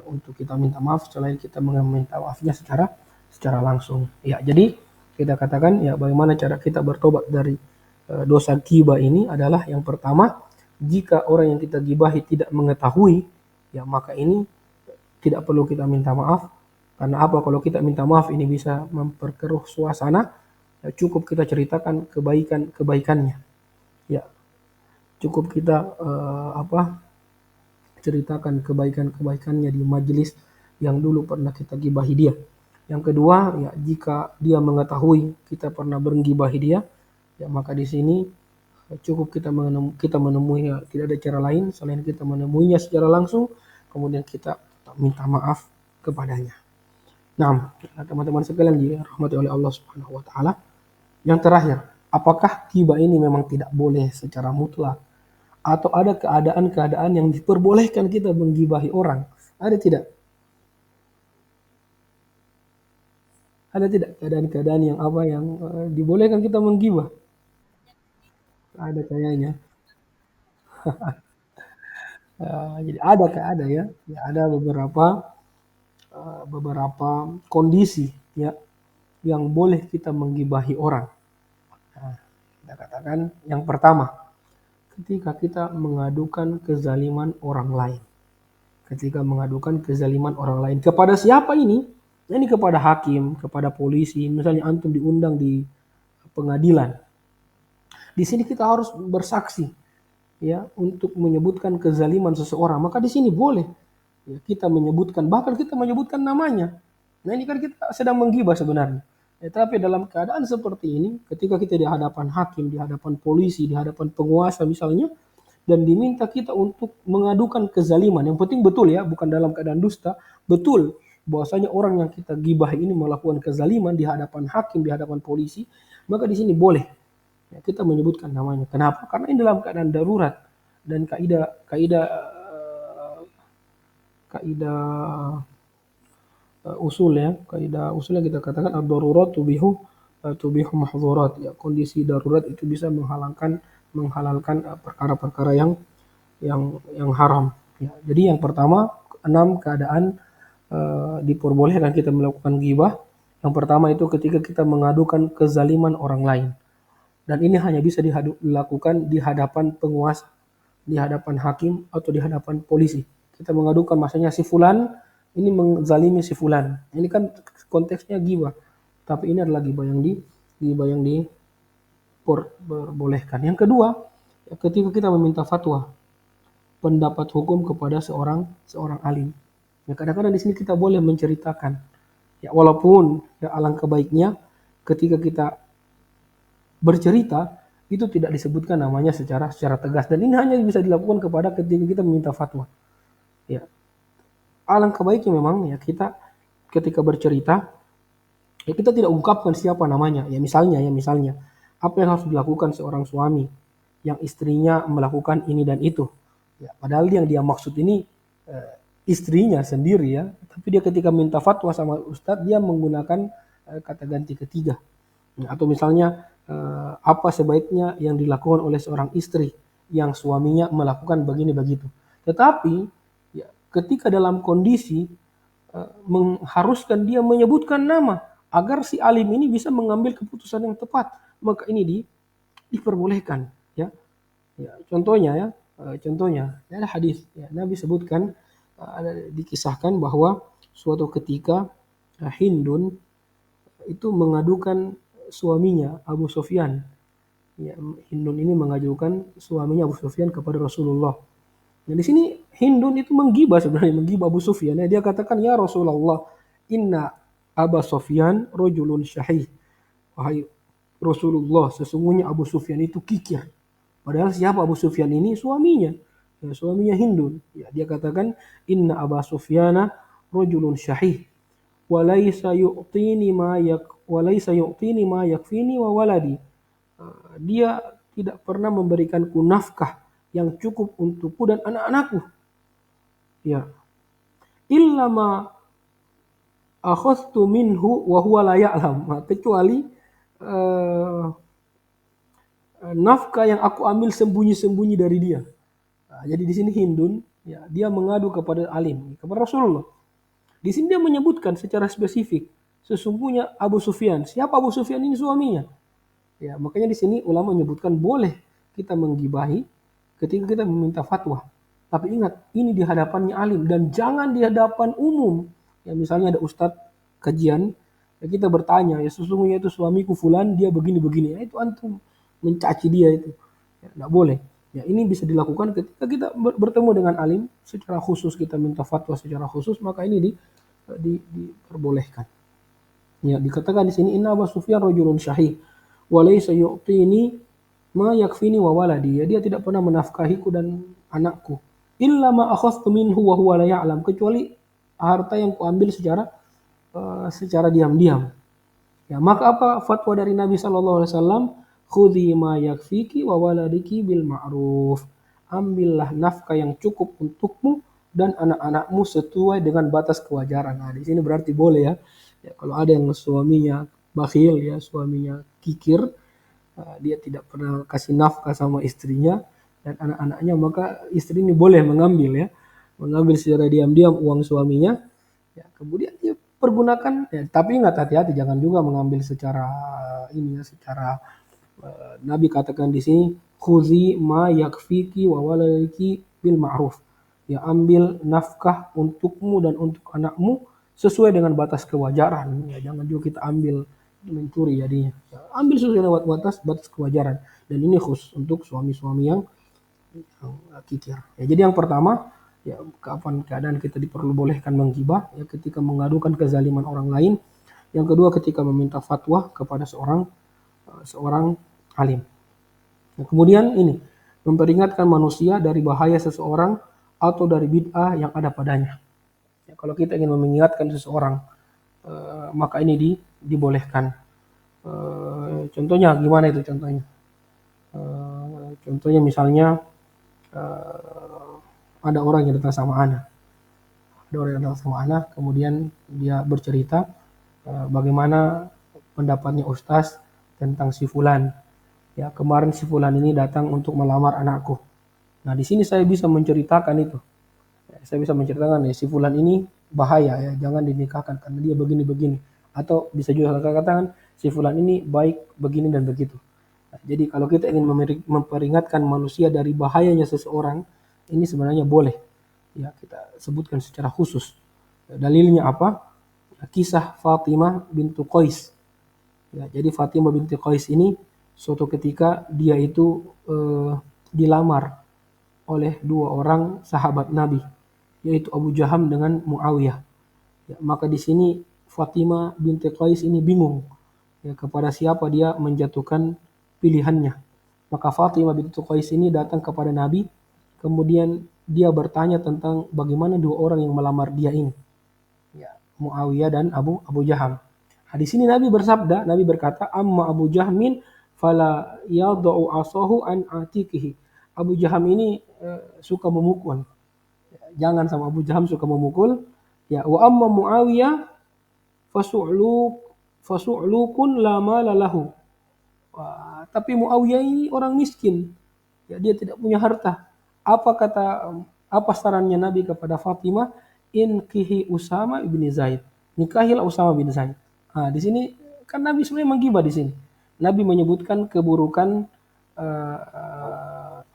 untuk kita minta maaf selain kita meminta maafnya secara langsung. Ya, jadi kita katakan ya bagaimana cara kita bertobat dari dosa ghibah ini adalah yang pertama, jika orang yang kita gibahi tidak mengetahui, ya maka ini tidak perlu kita minta maaf. Karena apa? Kalau kita minta maaf ini bisa memperkeruh suasana. Ya, cukup kita ceritakan kebaikannya. Ya, cukup kita ceritakan kebaikannya di majelis yang dulu pernah kita gibahi dia. Yang kedua, ya jika dia mengetahui kita pernah menggibahi dia, ya maka di sini cukup kita menemui ya, tidak ada cara lain selain kita menemuinya secara langsung, kemudian kita minta maaf kepadanya. Nah, teman-teman sekalian dirahmati oleh Allah Subhanahu wa taala. Yang terakhir, apakah ghibah ini memang tidak boleh secara mutlak atau ada keadaan-keadaan yang diperbolehkan kita menggibahi orang? Ada tidak? Ada tidak keadaan-keadaan yang dibolehkan kita menggibah? Ada kayaknya. Jadi ada ya. Ya, ada beberapa kondisi ya yang boleh kita menggibahi orang. Nah, kita katakan yang pertama, ketika kita mengadukan kezaliman orang lain. Ketika mengadukan kezaliman orang lain. Kepada siapa ini? Ini kepada hakim, kepada polisi. Misalnya antum diundang di pengadilan. Di sini kita harus bersaksi ya untuk menyebutkan kezaliman seseorang. Maka di sini boleh ya, kita menyebutkan, bahkan kita menyebutkan namanya. Nah ini kan kita sedang menggibah sebenarnya. Ya, tapi dalam keadaan seperti ini, ketika kita di hadapan hakim, di hadapan polisi, di hadapan penguasa misalnya, dan diminta kita untuk mengadukan kezaliman. Yang penting betul ya, bukan dalam keadaan dusta. Betul bahwasanya orang yang kita gibah ini melakukan kezaliman di hadapan hakim, di hadapan polisi, maka di sini boleh ya, kita menyebutkan namanya. Kenapa? Karena ini dalam keadaan darurat dan kaidah usul ya, kaidah usul yang kita katakan ad-darurat tubihu mahdzurat ya. Kondisi darurat itu bisa menghalalkan perkara-perkara yang haram. Ya, jadi yang pertama 6 keadaan diperbolehkan kita melakukan ghibah. Yang pertama itu ketika kita mengadukan kezaliman orang lain. Dan ini hanya bisa dilakukan di hadapan penguasa, di hadapan hakim atau di hadapan polisi. Kita mengadukan masanya si fulan ini menzalimi si fulan. Ini kan konteksnya ghibah. Tapi ini adalah ghibah yang diperbolehkan. Yang kedua, ketika kita meminta fatwa pendapat hukum kepada seorang alim. Ya, kadang-kadang di sini kita boleh menceritakan. Ya, walaupun ya alangkah baiknya ketika kita bercerita itu tidak disebutkan namanya secara tegas, dan ini hanya bisa dilakukan kepada ketika kita meminta fatwa. Ya, alangkah baiknya memang ya kita ketika bercerita ya kita tidak ungkapkan siapa namanya. Ya misalnya apa yang harus dilakukan seorang suami yang istrinya melakukan ini dan itu. Ya, padahal yang dia maksud ini istrinya sendiri ya, tapi dia ketika minta fatwa sama ustadz dia menggunakan kata ganti ketiga. Ya, atau misalnya apa sebaiknya yang dilakukan oleh seorang istri yang suaminya melakukan begini begitu. Tetapi ya, ketika dalam kondisi mengharuskan dia menyebutkan nama agar si alim ini bisa mengambil keputusan yang tepat, maka ini diperbolehkan ya. Ya, contohnya ada hadis ya, Nabi sebutkan dikisahkan bahwa suatu ketika Hindun itu mengadukan suaminya Abu Sufyan. Ya, Hindun ini mengajukan suaminya Abu Sufyan kepada Rasulullah. Nah, di sini Hindun itu menggibah Abu Sufyan. Dia katakan, "Ya Rasulullah, inna Abu Sufyan rajulun syahih." Wahai Rasulullah, sesungguhnya Abu Sufyan itu kikir. Padahal siapa Abu Sufyan ini? Suaminya. Ya, suaminya Hindun. Ya, dia katakan, "Inna Abu Sufyana rajulun syahih. Walaysa yu'tini ma yakfini wa waladi." Dia tidak pernah memberikanku nafkah yang cukup untukku dan anak-anakku. Ya. Illa ma akhadtu minhu wa huwa la ya'lam. Kecuali eh, nafkah yang aku ambil sembunyi-sembunyi dari dia. Nah, jadi di sini Hindun, ya, dia mengadu kepada alim, kepada Rasulullah. Di sini dia menyebutkan secara spesifik, sesungguhnya Abu Sufyan. Siapa Abu Sufyan ini? Suaminya. Ya, makanya di sini ulama menyebutkan boleh kita menggibahi ketika kita meminta fatwa. Tapi ingat, ini di hadapannya alim dan jangan di hadapan umum. Ya, misalnya ada ustadz kajian, ya kita bertanya, ya sesungguhnya itu suamiku fulan, dia begini-begini. Ya, itu antum mencaci dia itu. Ya, tidak boleh. Ya, ini bisa dilakukan ketika kita bertemu dengan alim secara khusus, kita minta fatwa secara khusus, maka ini diperbolehkan. Ya, dikatakan di sini inna Abu Sufyan rajulun syahih wa laysa yu'tini ma yakfini wa waladi. Ya, dia tidak pernah menafkahiku dan anakku. Illa ma akhadtu minhu wa huwa la ya'lam, kecuali harta yang kuambil secara diam-diam. Ya, maka apa fatwa dari Nabi sallallahu alaihi wasallam? Khudhi ma yakfiki wa waladiki bil ma'ruf. Ambillah nafkah yang cukup untukmu dan anak-anakmu sesuai dengan batas kewajaran. Nah, di sini berarti boleh ya. Ya, kalau ada yang suaminya bakhil ya, suaminya kikir, dia tidak pernah kasih nafkah sama istrinya dan anak-anaknya, maka istri ini boleh mengambil secara diam-diam uang suaminya, ya, kemudian dia pergunakan, ya, tapi ingat hati-hati jangan juga mengambil secara ini ya, secara Nabi katakan di sini khuzi ma yakfiki wa waladiki bil ma'ruf. Ya, ambil nafkah untukmu dan untuk anakmu sesuai dengan batas kewajaran. Ya, jangan juga kita ambil mencuri jadinya. Ya, ambil sesuai dengan batas kewajaran. Dan ini khusus untuk suami-suami yang kikir. Ya, jadi yang pertama, ya, kapan keadaan kita diperbolehkan menggibah, ya, ketika mengadukan kezaliman orang lain. Yang kedua, ketika meminta fatwa kepada seorang alim. Nah, kemudian ini memperingatkan manusia dari bahaya seseorang atau dari bid'ah yang ada padanya. Ya, kalau kita ingin mengingatkan seseorang, maka ini dibolehkan. Contohnya gimana itu contohnya? Contohnya misalnya ada orang yang datang sama ana, kemudian dia bercerita bagaimana pendapatnya Ustaz tentang si fulan. Ya, kemarin si fulan ini datang untuk melamar anakku. Nah, di sini saya bisa menceritakan itu. Ya, saya bisa menceritakan ya si fulan ini bahaya ya, jangan dinikahkan karena dia begini-begini. Atau bisa juga katakan si fulan ini baik begini dan begitu. Nah, jadi kalau kita ingin memperingatkan manusia dari bahayanya seseorang, ini sebenarnya boleh. Ya, kita sebutkan secara khusus. Ya, dalilnya apa? Ya, kisah Fatimah bintu Qais. Ya, jadi Fatimah binti Qais ini suatu ketika dia itu dilamar oleh dua orang sahabat Nabi, yaitu Abu Jaham dengan Muawiyah. Ya, maka di sini Fatimah binti Qais ini bingung ya, kepada siapa dia menjatuhkan pilihannya. Maka Fatimah binti Qais ini datang kepada Nabi, kemudian dia bertanya tentang bagaimana dua orang yang melamar dia ini. Ya, Muawiyah dan Abu Jaham. Nah, di sini Nabi berkata, amma Abu Jahmin fala yadau asahu an atikihi. Abu Jaham ini suka memukul. Jangan sama Abu Jaham suka memukul. Ya, wa amma Muawiyah fasu'lukun lama lalahu. Tapi Muawiyah ini orang miskin. Ya, dia tidak punya harta. Apa sarannya Nabi kepada Fatimah? Inkihi Usama ibni Zaid. Nikahilah Usama bin Zaid. Nah, di sini kan Nabi sebenarnya menggibah di sini. Nabi menyebutkan keburukan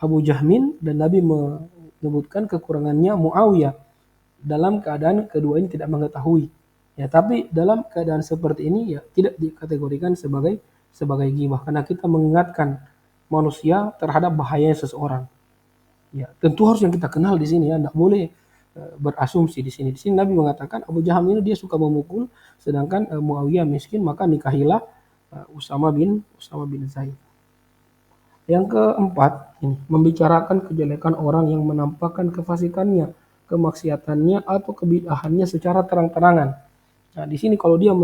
Abu Jahmin dan Nabi menyebutkan kekurangannya Muawiyah dalam keadaan kedua ini tidak mengetahui. Ya, tapi dalam keadaan seperti ini ya tidak dikategorikan sebagai ghibah karena kita mengingatkan manusia terhadap bahayanya seseorang. Ya, tentu harus yang kita kenal di sini ya, tidak boleh berasumsi di sini. Di sini Nabi mengatakan Abu Jaham ini dia suka memukul, sedangkan Muawiyah miskin, maka nikahilah Usama bin Zaid. Yang keempat, ini membicarakan kejelekan orang yang menampakkan kefasikannya, kemaksiatannya atau kebid'ahannya secara terang-terangan. Nah, di sini kalau dia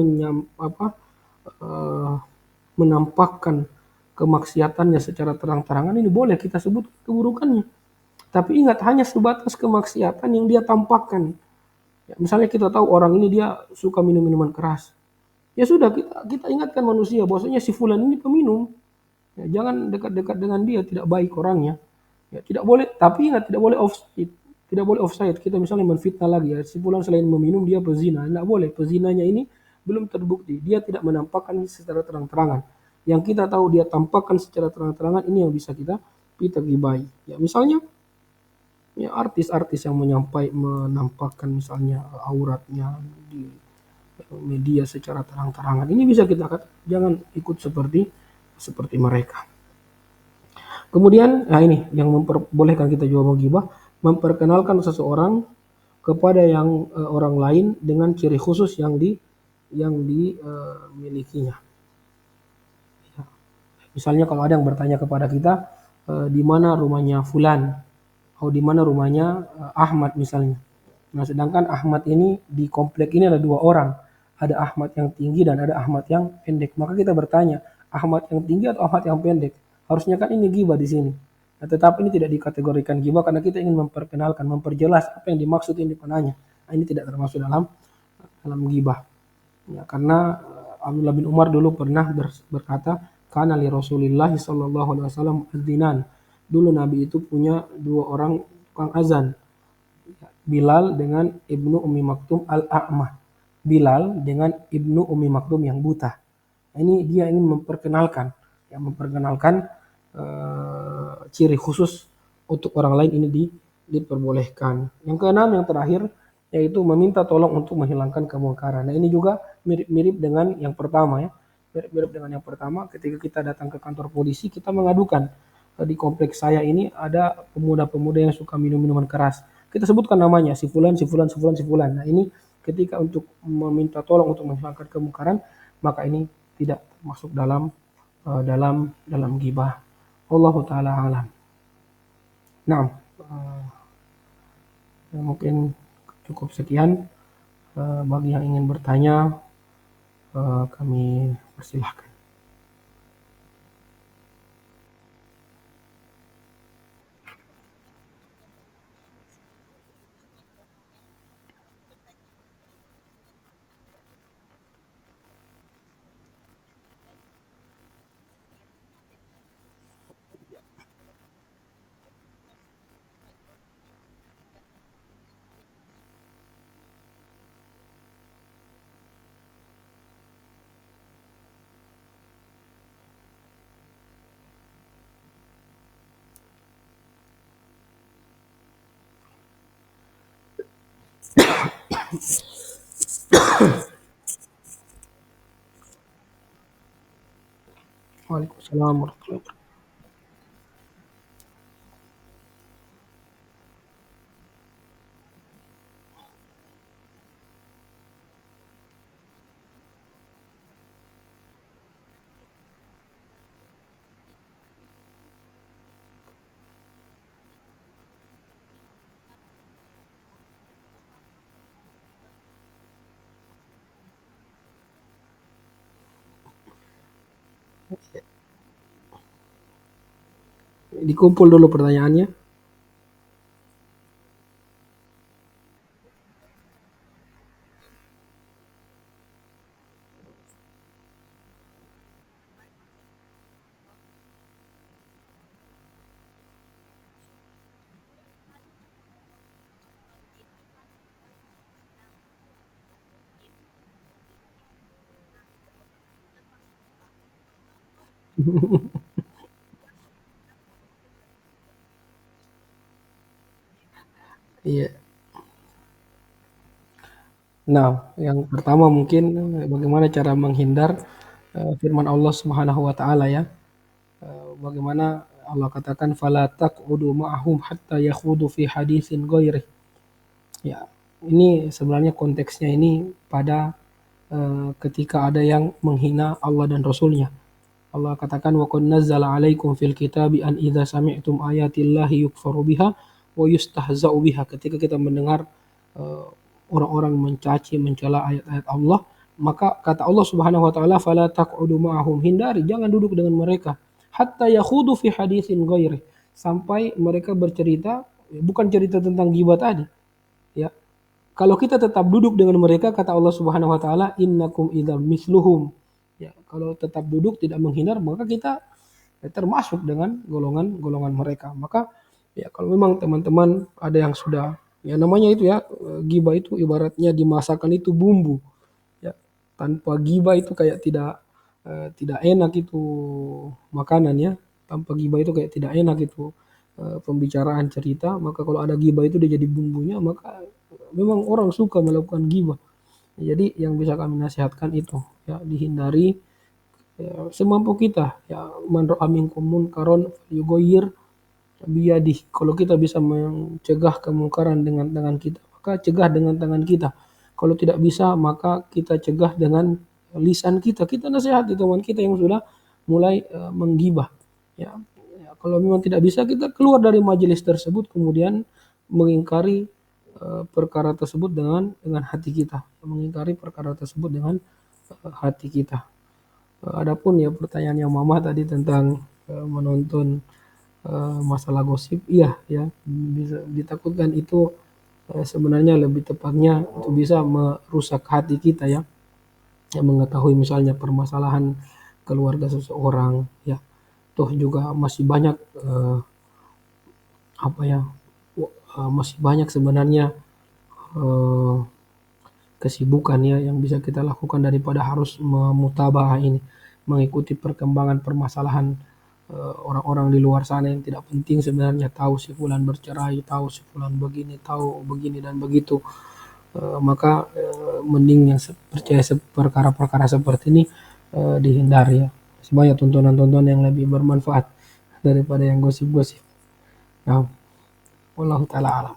menampakkan kemaksiatannya secara terang-terangan, ini boleh kita sebut keburukannya. Tapi ingat, hanya sebatas kemaksiatan yang dia tampakkan. Ya, misalnya kita tahu orang ini dia suka minum minuman keras. Ya sudah, kita ingatkan manusia bahwasanya si fulan ini peminum. Ya, jangan dekat-dekat dengan dia, tidak baik orangnya. Ya, tidak boleh, tapi ingat tidak boleh offside. Tidak boleh offside. Kita misalnya menfitnah lagi ya, si fulan selain meminum dia pezina. Tidak boleh. Pezinanya ini belum terbukti. Dia tidak menampakkan secara terang-terangan. Yang kita tahu dia tampakkan secara terang-terangan, ini yang bisa kita gibai. Ya, misalnya ya artis-artis yang menampakkan misalnya auratnya di media secara terang-terangan, ini bisa kita katakan jangan ikut seperti seperti mereka. Kemudian, nah ini yang memperbolehkan kita juga menggibah, memperkenalkan seseorang kepada yang orang lain dengan ciri khusus yang dimilikinya. Ya. Misalnya kalau ada yang bertanya kepada kita, di mana rumahnya Fulan, atau di mana rumahnya Ahmad misalnya. Nah, sedangkan Ahmad ini di komplek ini ada dua orang, ada Ahmad yang tinggi dan ada Ahmad yang pendek. Maka kita bertanya, Ahmad yang tinggi atau Ahmad yang pendek? Harusnya kan ini ghibah di sini. Nah, tetapi ini tidak dikategorikan ghibah karena kita ingin memperkenalkan, memperjelas apa yang dimaksud ini penanya. Nah, ini tidak termasuk dalam dalam ghibah. Ya, karena Abdullah bin Umar dulu pernah berkata, "Kana li Rasulillah sallallahu alaihi wasallam adzinan." Dulu Nabi itu punya dua orang tukang azan, Bilal dengan Ibnu Ummi Maktum al-A'mah. Bilal dengan Ibnu Ummi Maktum yang buta. Nah, ini dia ingin memperkenalkan, ciri khusus untuk orang lain ini diperbolehkan. Yang keenam, yang terakhir, yaitu meminta tolong untuk menghilangkan kemungkaran. Nah, ini juga mirip-mirip dengan yang pertama ya. Mirip-mirip dengan yang pertama, ketika kita datang ke kantor polisi, kita mengadukan, di kompleks saya ini ada pemuda-pemuda yang suka minum minuman keras. Kita sebutkan namanya, si fulan, si fulan, si fulan, si fulan. Nah, ini ketika untuk meminta tolong untuk menghilangkan kemungkaran, maka ini tidak masuk dalam ghibah. Allahu taala alam. Nah, mungkin cukup sekian. Bagi yang ingin bertanya, kami persilahkan. Waalaikumsalam warahmatullahi wabarakatuh. Dikumpul dulu pertanyaannya. Iya. Nah, yang pertama mungkin bagaimana cara menghindar firman Allah Subhanahu wa taala ya. Bagaimana Allah katakan fala taq'udu ma'ahum hatta yakhudu fi haditsin ghairi. Ya, ini sebenarnya konteksnya ini pada ketika ada yang menghina Allah dan Rasulnya. Allah katakan wa qad nazzala 'alaikum fil kitabi an idza sami'tum ayatillahi yukfaru biha wa yustahza'u biha. Ketika kita mendengar eh, orang-orang mencaci, mencela ayat-ayat Allah, maka kata Allah Subhanahu wa taala fala taq'udu ma'ahum, hindari, jangan duduk dengan mereka hatta yakhudu fi haditsin ghairi, sampai mereka bercerita bukan cerita tentang ghibah tadi ya, Kalau kita tetap duduk dengan mereka, kata Allah Subhanahu wa taala, innakum idzal misluhum. Ya, kalau tetap duduk tidak menghindar, maka kita termasuk dengan golongan-golongan mereka. Maka ya kalau memang teman-teman ada yang sudah ya namanya itu ya ghibah itu ibaratnya dimasakkan itu bumbu. Ya, tanpa ghibah itu kayak tidak enak itu makanan ya. Tanpa ghibah itu kayak tidak enak itu pembicaraan cerita. Maka kalau ada ghibah itu dia jadi bumbunya, maka memang orang suka melakukan ghibah. Jadi yang bisa kami nasihatkan itu ya dihindari ya, semampu kita ya man ra'a minkum munkaron yugoyir biyadih. Kalau kita bisa mencegah kemungkaran dengan tangan kita, maka cegah dengan tangan kita. Kalau tidak bisa, maka kita cegah dengan lisan kita. Kita nasihati teman kita yang sudah mulai menggibah. Ya, ya, kalau memang tidak bisa, kita keluar dari majelis tersebut, kemudian mengingkari perkara tersebut dengan hati kita, mengingkari perkara tersebut dengan hati kita. Adapun ya pertanyaan yang Mama tadi tentang menonton masalah gosip, iya ya bisa ditakutkan itu sebenarnya lebih tepatnya itu bisa merusak hati kita ya, yang mengetahui misalnya permasalahan keluarga seseorang ya, toh juga masih banyak apa ya masih banyak sebenarnya eh, kesibukan ya yang bisa kita lakukan daripada harus memutabah ini, mengikuti perkembangan permasalahan orang-orang di luar sana yang tidak penting sebenarnya, tahu si fulan bercerai, tahu si fulan begini, tahu begini dan begitu. Maka mending yang percaya perkara-perkara seperti ini dihindari ya. Sebanyak tontonan-tontonan yang lebih bermanfaat daripada yang gosip-gosip. Nah, wallahu taala alam.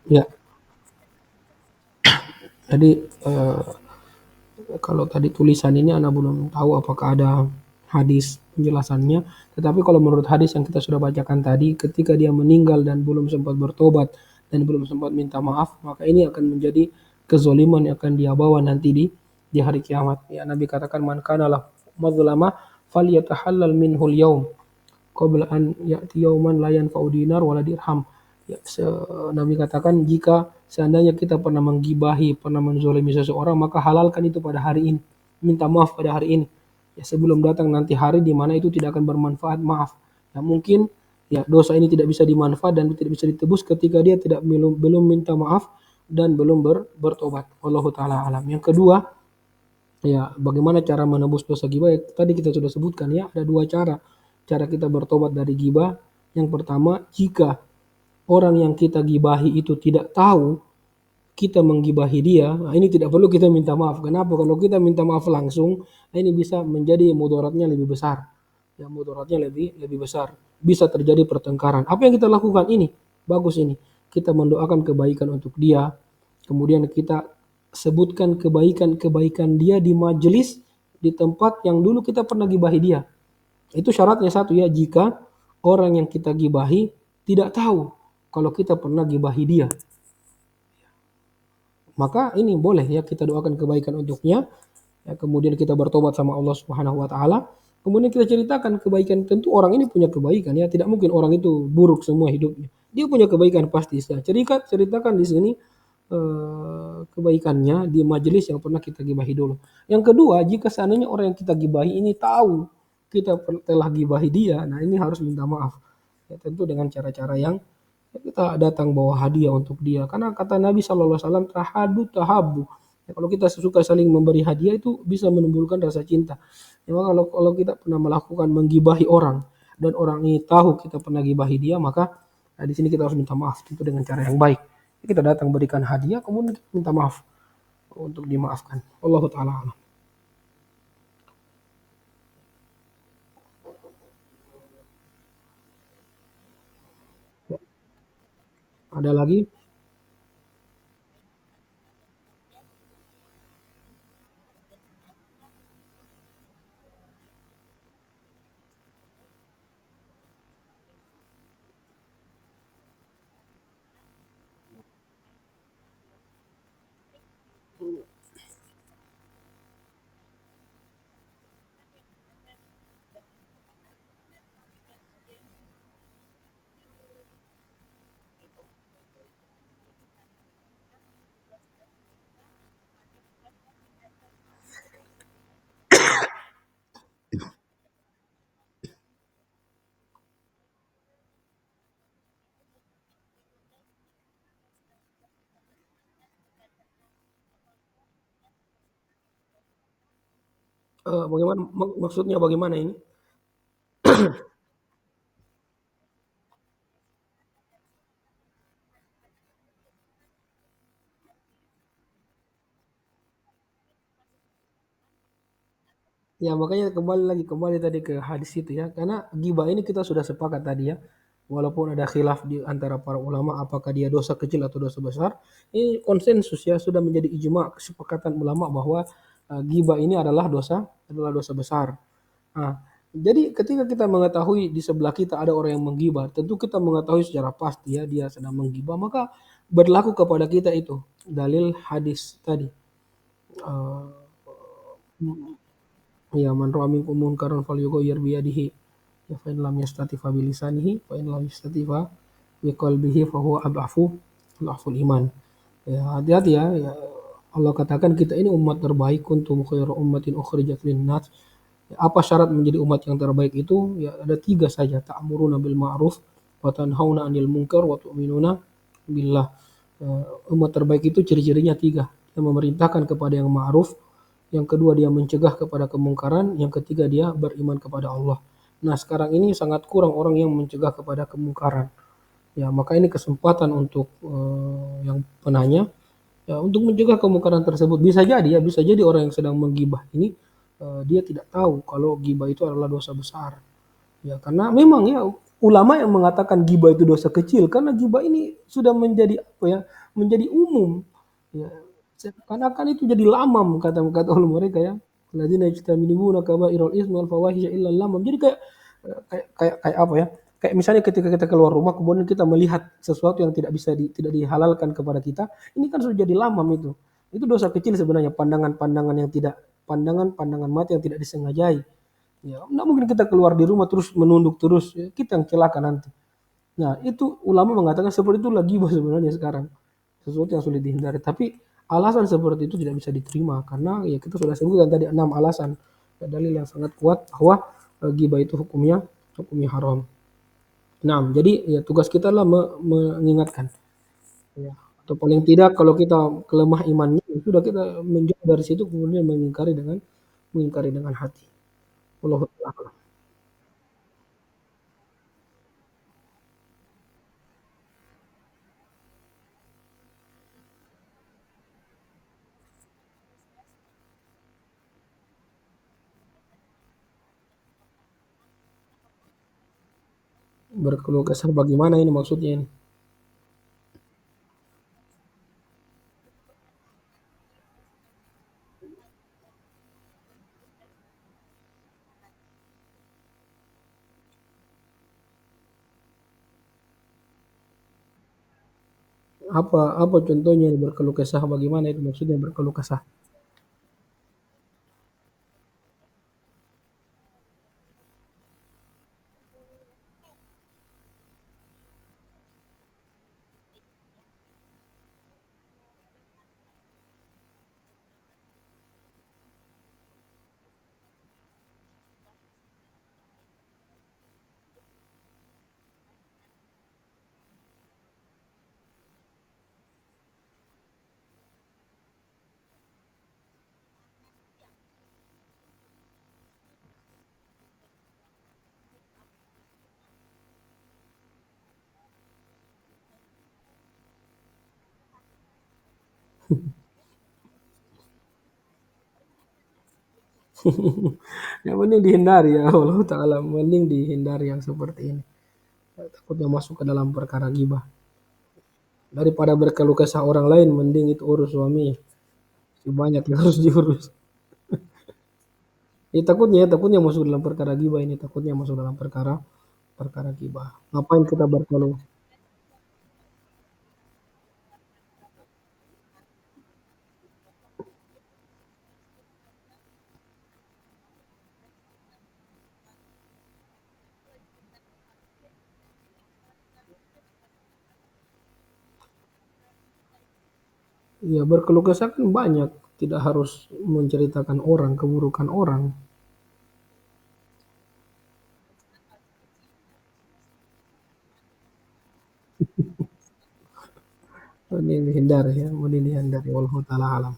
Ya, jadi kalau tadi tulisan ini Anda belum tahu apakah ada hadis penjelasannya. Tetapi kalau menurut hadis yang kita sudah bacakan tadi, ketika dia meninggal dan belum sempat bertobat dan belum sempat minta maaf, maka ini akan menjadi kezoliman yang akan dia bawa nanti di hari kiamat. Ya Nabi katakan man kana lah madzlama falyatahallal minhul yaum qabla an ya'ti yauman la yanfa'u dinar wala dirham. Ya, Nabi katakan jika seandainya kita pernah menggibahi, pernah menzolimi seseorang, maka halalkan itu pada hari ini. Minta maaf pada hari ini. Ya, sebelum datang nanti hari di mana itu tidak akan bermanfaat maaf. Ya, mungkin ya dosa ini tidak bisa dimanfaat dan tidak bisa ditebus ketika dia tidak belum minta maaf dan belum bertobat. Wallahu taala alam. Yang kedua, ya bagaimana cara menebus dosa gibah? Ya, tadi kita sudah sebutkan ya, ada dua cara. Cara kita bertobat dari gibah. Yang pertama, jika orang yang kita gibahi itu tidak tahu kita menggibahi dia, nah ini tidak perlu kita minta maaf. Kenapa? Kalau kita minta maaf langsung, nah ini bisa menjadi mudaratnya lebih besar. Ya, mudaratnya lebih lebih besar. Bisa terjadi pertengkaran. Apa yang kita lakukan ini? Bagus ini. Kita mendoakan kebaikan untuk dia. Kemudian kita sebutkan kebaikan-kebaikan dia di majelis di tempat yang dulu kita pernah gibahi dia. Itu syaratnya satu ya, jika orang yang kita gibahi tidak tahu kalau kita pernah gibahi dia. Maka ini boleh ya kita doakan kebaikan untuknya. Ya, kemudian kita bertobat sama Allah Subhanahu wa taala. Kemudian kita ceritakan kebaikan, tentu orang ini punya kebaikan ya, tidak mungkin orang itu buruk semua hidupnya. Dia punya kebaikan pasti. Nah, ceritakan di sini kebaikannya di majelis yang pernah kita gibahi dulu. Yang kedua, jika seandainya orang yang kita gibahi ini tahu kita telah gibahi dia, nah ini harus minta maaf. Ya, tentu dengan cara-cara yang kita datang bawa hadiah untuk dia. Karena kata Nabi SAW, tahadu tahabu. Ya, kalau kita suka saling memberi hadiah itu bisa menimbulkan rasa cinta. Ya, maka kalau kita pernah melakukan menggibahi orang dan orang ini tahu kita pernah gibahi dia, maka di sini kita harus minta maaf itu dengan cara yang baik. Kita datang berikan hadiah, kemudian kita minta maaf untuk dimaafkan. Allah taala alam. Ada lagi? Bagaimana maksudnya bagaimana ini? Ya makanya kembali tadi ke hadis itu ya, karena gibah ini kita sudah sepakat tadi ya, walaupun ada khilaf di antara para ulama apakah dia dosa kecil atau dosa besar, ini konsensus ya sudah menjadi ijma kesepakatan ulama bahwa gibah ini adalah dosa besar. Nah, jadi ketika kita mengetahui di sebelah kita ada orang yang menggibah, tentu kita mengetahui secara pasti ya dia sedang menggibah, maka berlaku kepada kita itu dalil hadis tadi. Eh, Ya man ra'a minkum munkaran falyughayyir biyadihi ya fa in lam yastati fa bilisanihi fa in lam yastati fa biqalbihi fa huwa adhaful iman. Ya hati-hati ya, ya Allah katakan kita ini umat terbaik kuntum khairu ummatin ukhrijat linnas. Ya, apa syarat menjadi umat yang terbaik itu? Ya ada tiga saja, ta'muruna bil ma'ruf wa tanhauna 'anil munkar wa tu'minuna billah. Umat terbaik itu ciri-cirinya tiga. Yang memerintahkan kepada yang ma'ruf, yang kedua dia mencegah kepada kemungkaran, yang ketiga dia beriman kepada Allah. Nah, sekarang ini sangat kurang orang yang mencegah kepada kemungkaran. Ya, maka ini kesempatan untuk yang penanya ya, untuk mencegah kemungkaran tersebut. Bisa jadi orang yang sedang menggibah ini dia tidak tahu kalau gibah itu adalah dosa besar. Ya, karena memang ya ulama yang mengatakan gibah itu dosa kecil karena gibah ini sudah menjadi apa ya? Menjadi umum. Ya, karena kan itu jadi lamam kata-kata ulama mereka ya. Alladzina yajtanibuna kabairal ismi wal fawahisha illa lamam. Jadi kayak apa ya? Kayak misalnya ketika kita keluar rumah kemudian kita melihat sesuatu yang tidak dihalalkan kepada kita, ini kan sudah jadi lamam itu. Itu dosa kecil sebenarnya pandangan-pandangan yang tidak pandangan-pandangan mata yang tidak disengajai. Ya, nggak mungkin kita keluar di rumah terus menunduk terus, ya, kita yang celaka nanti. Nah, itu ulama mengatakan seperti itu lagi sebenarnya sekarang. Sesuatu yang sulit dihindari. Tapi alasan seperti itu tidak bisa diterima karena ya kita sudah sebutkan tadi 6 alasan. Ya, dalil yang sangat kuat bahwa ghibah itu hukumnya haram. Nah, jadi ya tugas kita adalah mengingatkan. Ya. Atau paling tidak kalau kita kelemah imannya, ya sudah kita menjauh dari situ kemudian mengingkari dengan hati. Wallahu a'lam. Berkeluh kesah bagaimana ini maksudnya ini? Apa apa contohnya ini berkeluh kesah bagaimana itu maksudnya berkeluh kesah? Yang mending dihindari ya Allah taala, mending dihindari yang seperti ini. Takutnya masuk ke dalam perkara ghibah. Daripada berkeluh kesah orang lain, mending itu urus suami. Masih banyak yang harus diurus. Takutnya masuk dalam perkara ghibah ini, takutnya masuk dalam perkara perkara ghibah. Ngapain kita berkeluh? Ya berkeluh kesah kan banyak, tidak harus menceritakan orang, keburukan orang. Mending dihindari ya, mending dihindari. Wallahu taala alam.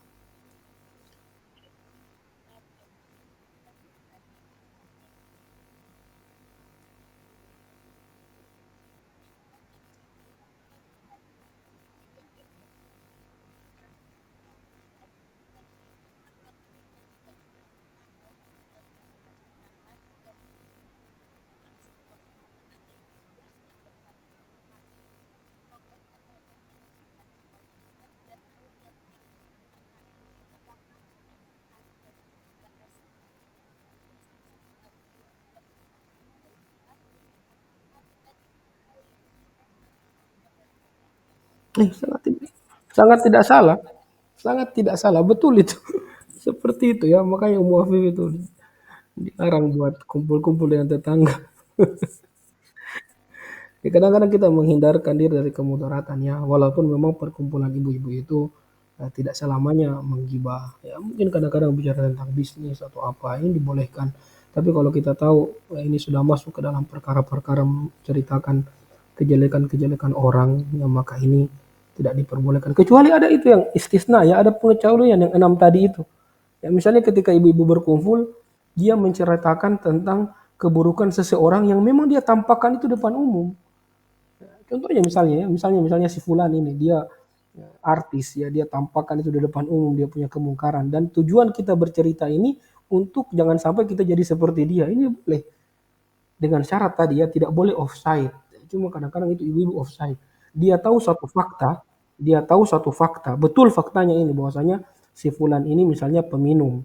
Sangat tidak salah, sangat tidak salah, betul itu. Seperti itu ya, makanya Ummu Afif itu dilarang buat kumpul-kumpul dengan tetangga. Ya, kadang-kadang kita menghindarkan diri dari kemudaratan ya, walaupun memang perkumpulan ibu-ibu itu tidak selamanya menggibah. Ya, mungkin kadang-kadang bicara tentang bisnis atau apa ini dibolehkan. Tapi kalau kita tahu ini sudah masuk ke dalam perkara-perkara menceritakan kejelekan-kejelekan orang, ya maka ini tidak diperbolehkan. Kecuali ada itu yang istisna ya, ada pengecualian yang enam tadi itu. Ya, misalnya ketika ibu-ibu berkumpul, dia menceritakan tentang keburukan seseorang yang memang dia tampakkan itu depan umum. Contohnya misalnya ya, misalnya si fulan ini dia artis ya, dia tampakkan itu di depan umum, dia punya kemungkaran dan tujuan kita bercerita ini untuk jangan sampai kita jadi seperti dia. Ini boleh dengan syarat tadi ya tidak boleh offside. Cuma kadang-kadang itu ibu-ibu offside. Dia tahu satu fakta, dia tahu satu fakta, betul faktanya ini bahwasanya si fulan ini misalnya peminum,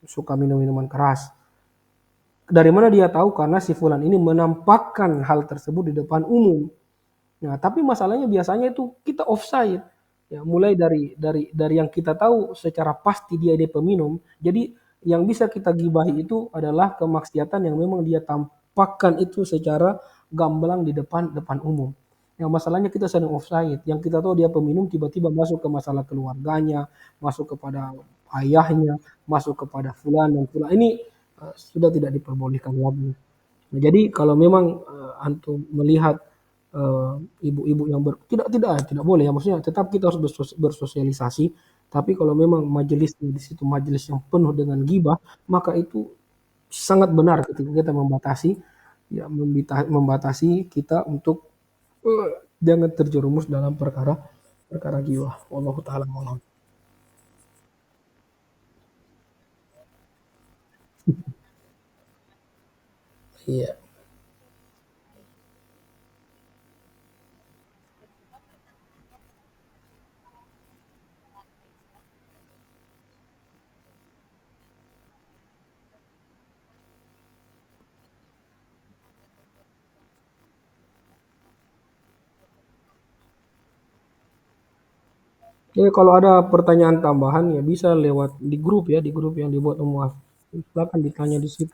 suka minum minuman keras. Dari mana dia tahu? Karena si fulan ini menampakkan hal tersebut di depan umum. Nah, tapi masalahnya biasanya itu kita offside. Ya, mulai dari yang kita tahu secara pasti dia peminum. Jadi yang bisa kita gibahi itu adalah kemaksiatan yang memang dia tampakkan itu secara gamblang di depan depan umum. Yang masalahnya kita sering offside. Yang kita tahu dia peminum tiba-tiba masuk ke masalah keluarganya, masuk kepada ayahnya, masuk kepada fulan dan fulan. Ini sudah tidak diperbolehkan lagi. Nah, jadi kalau memang antum melihat eh, ibu-ibu yang tidak boleh ya, maksudnya tetap kita harus bersosialisasi. Tapi kalau memang majelisnya di situ majelis yang penuh dengan gibah, maka itu sangat benar ketika kita membatasi ya membatasi kita untuk jangan terjerumus dalam perkara perkara gibah. Wallahu taala alam. Iya. Jadi kalau ada pertanyaan tambahan ya bisa lewat di grup ya, di grup yang dibuat Umum. Silakan ditanya di situ.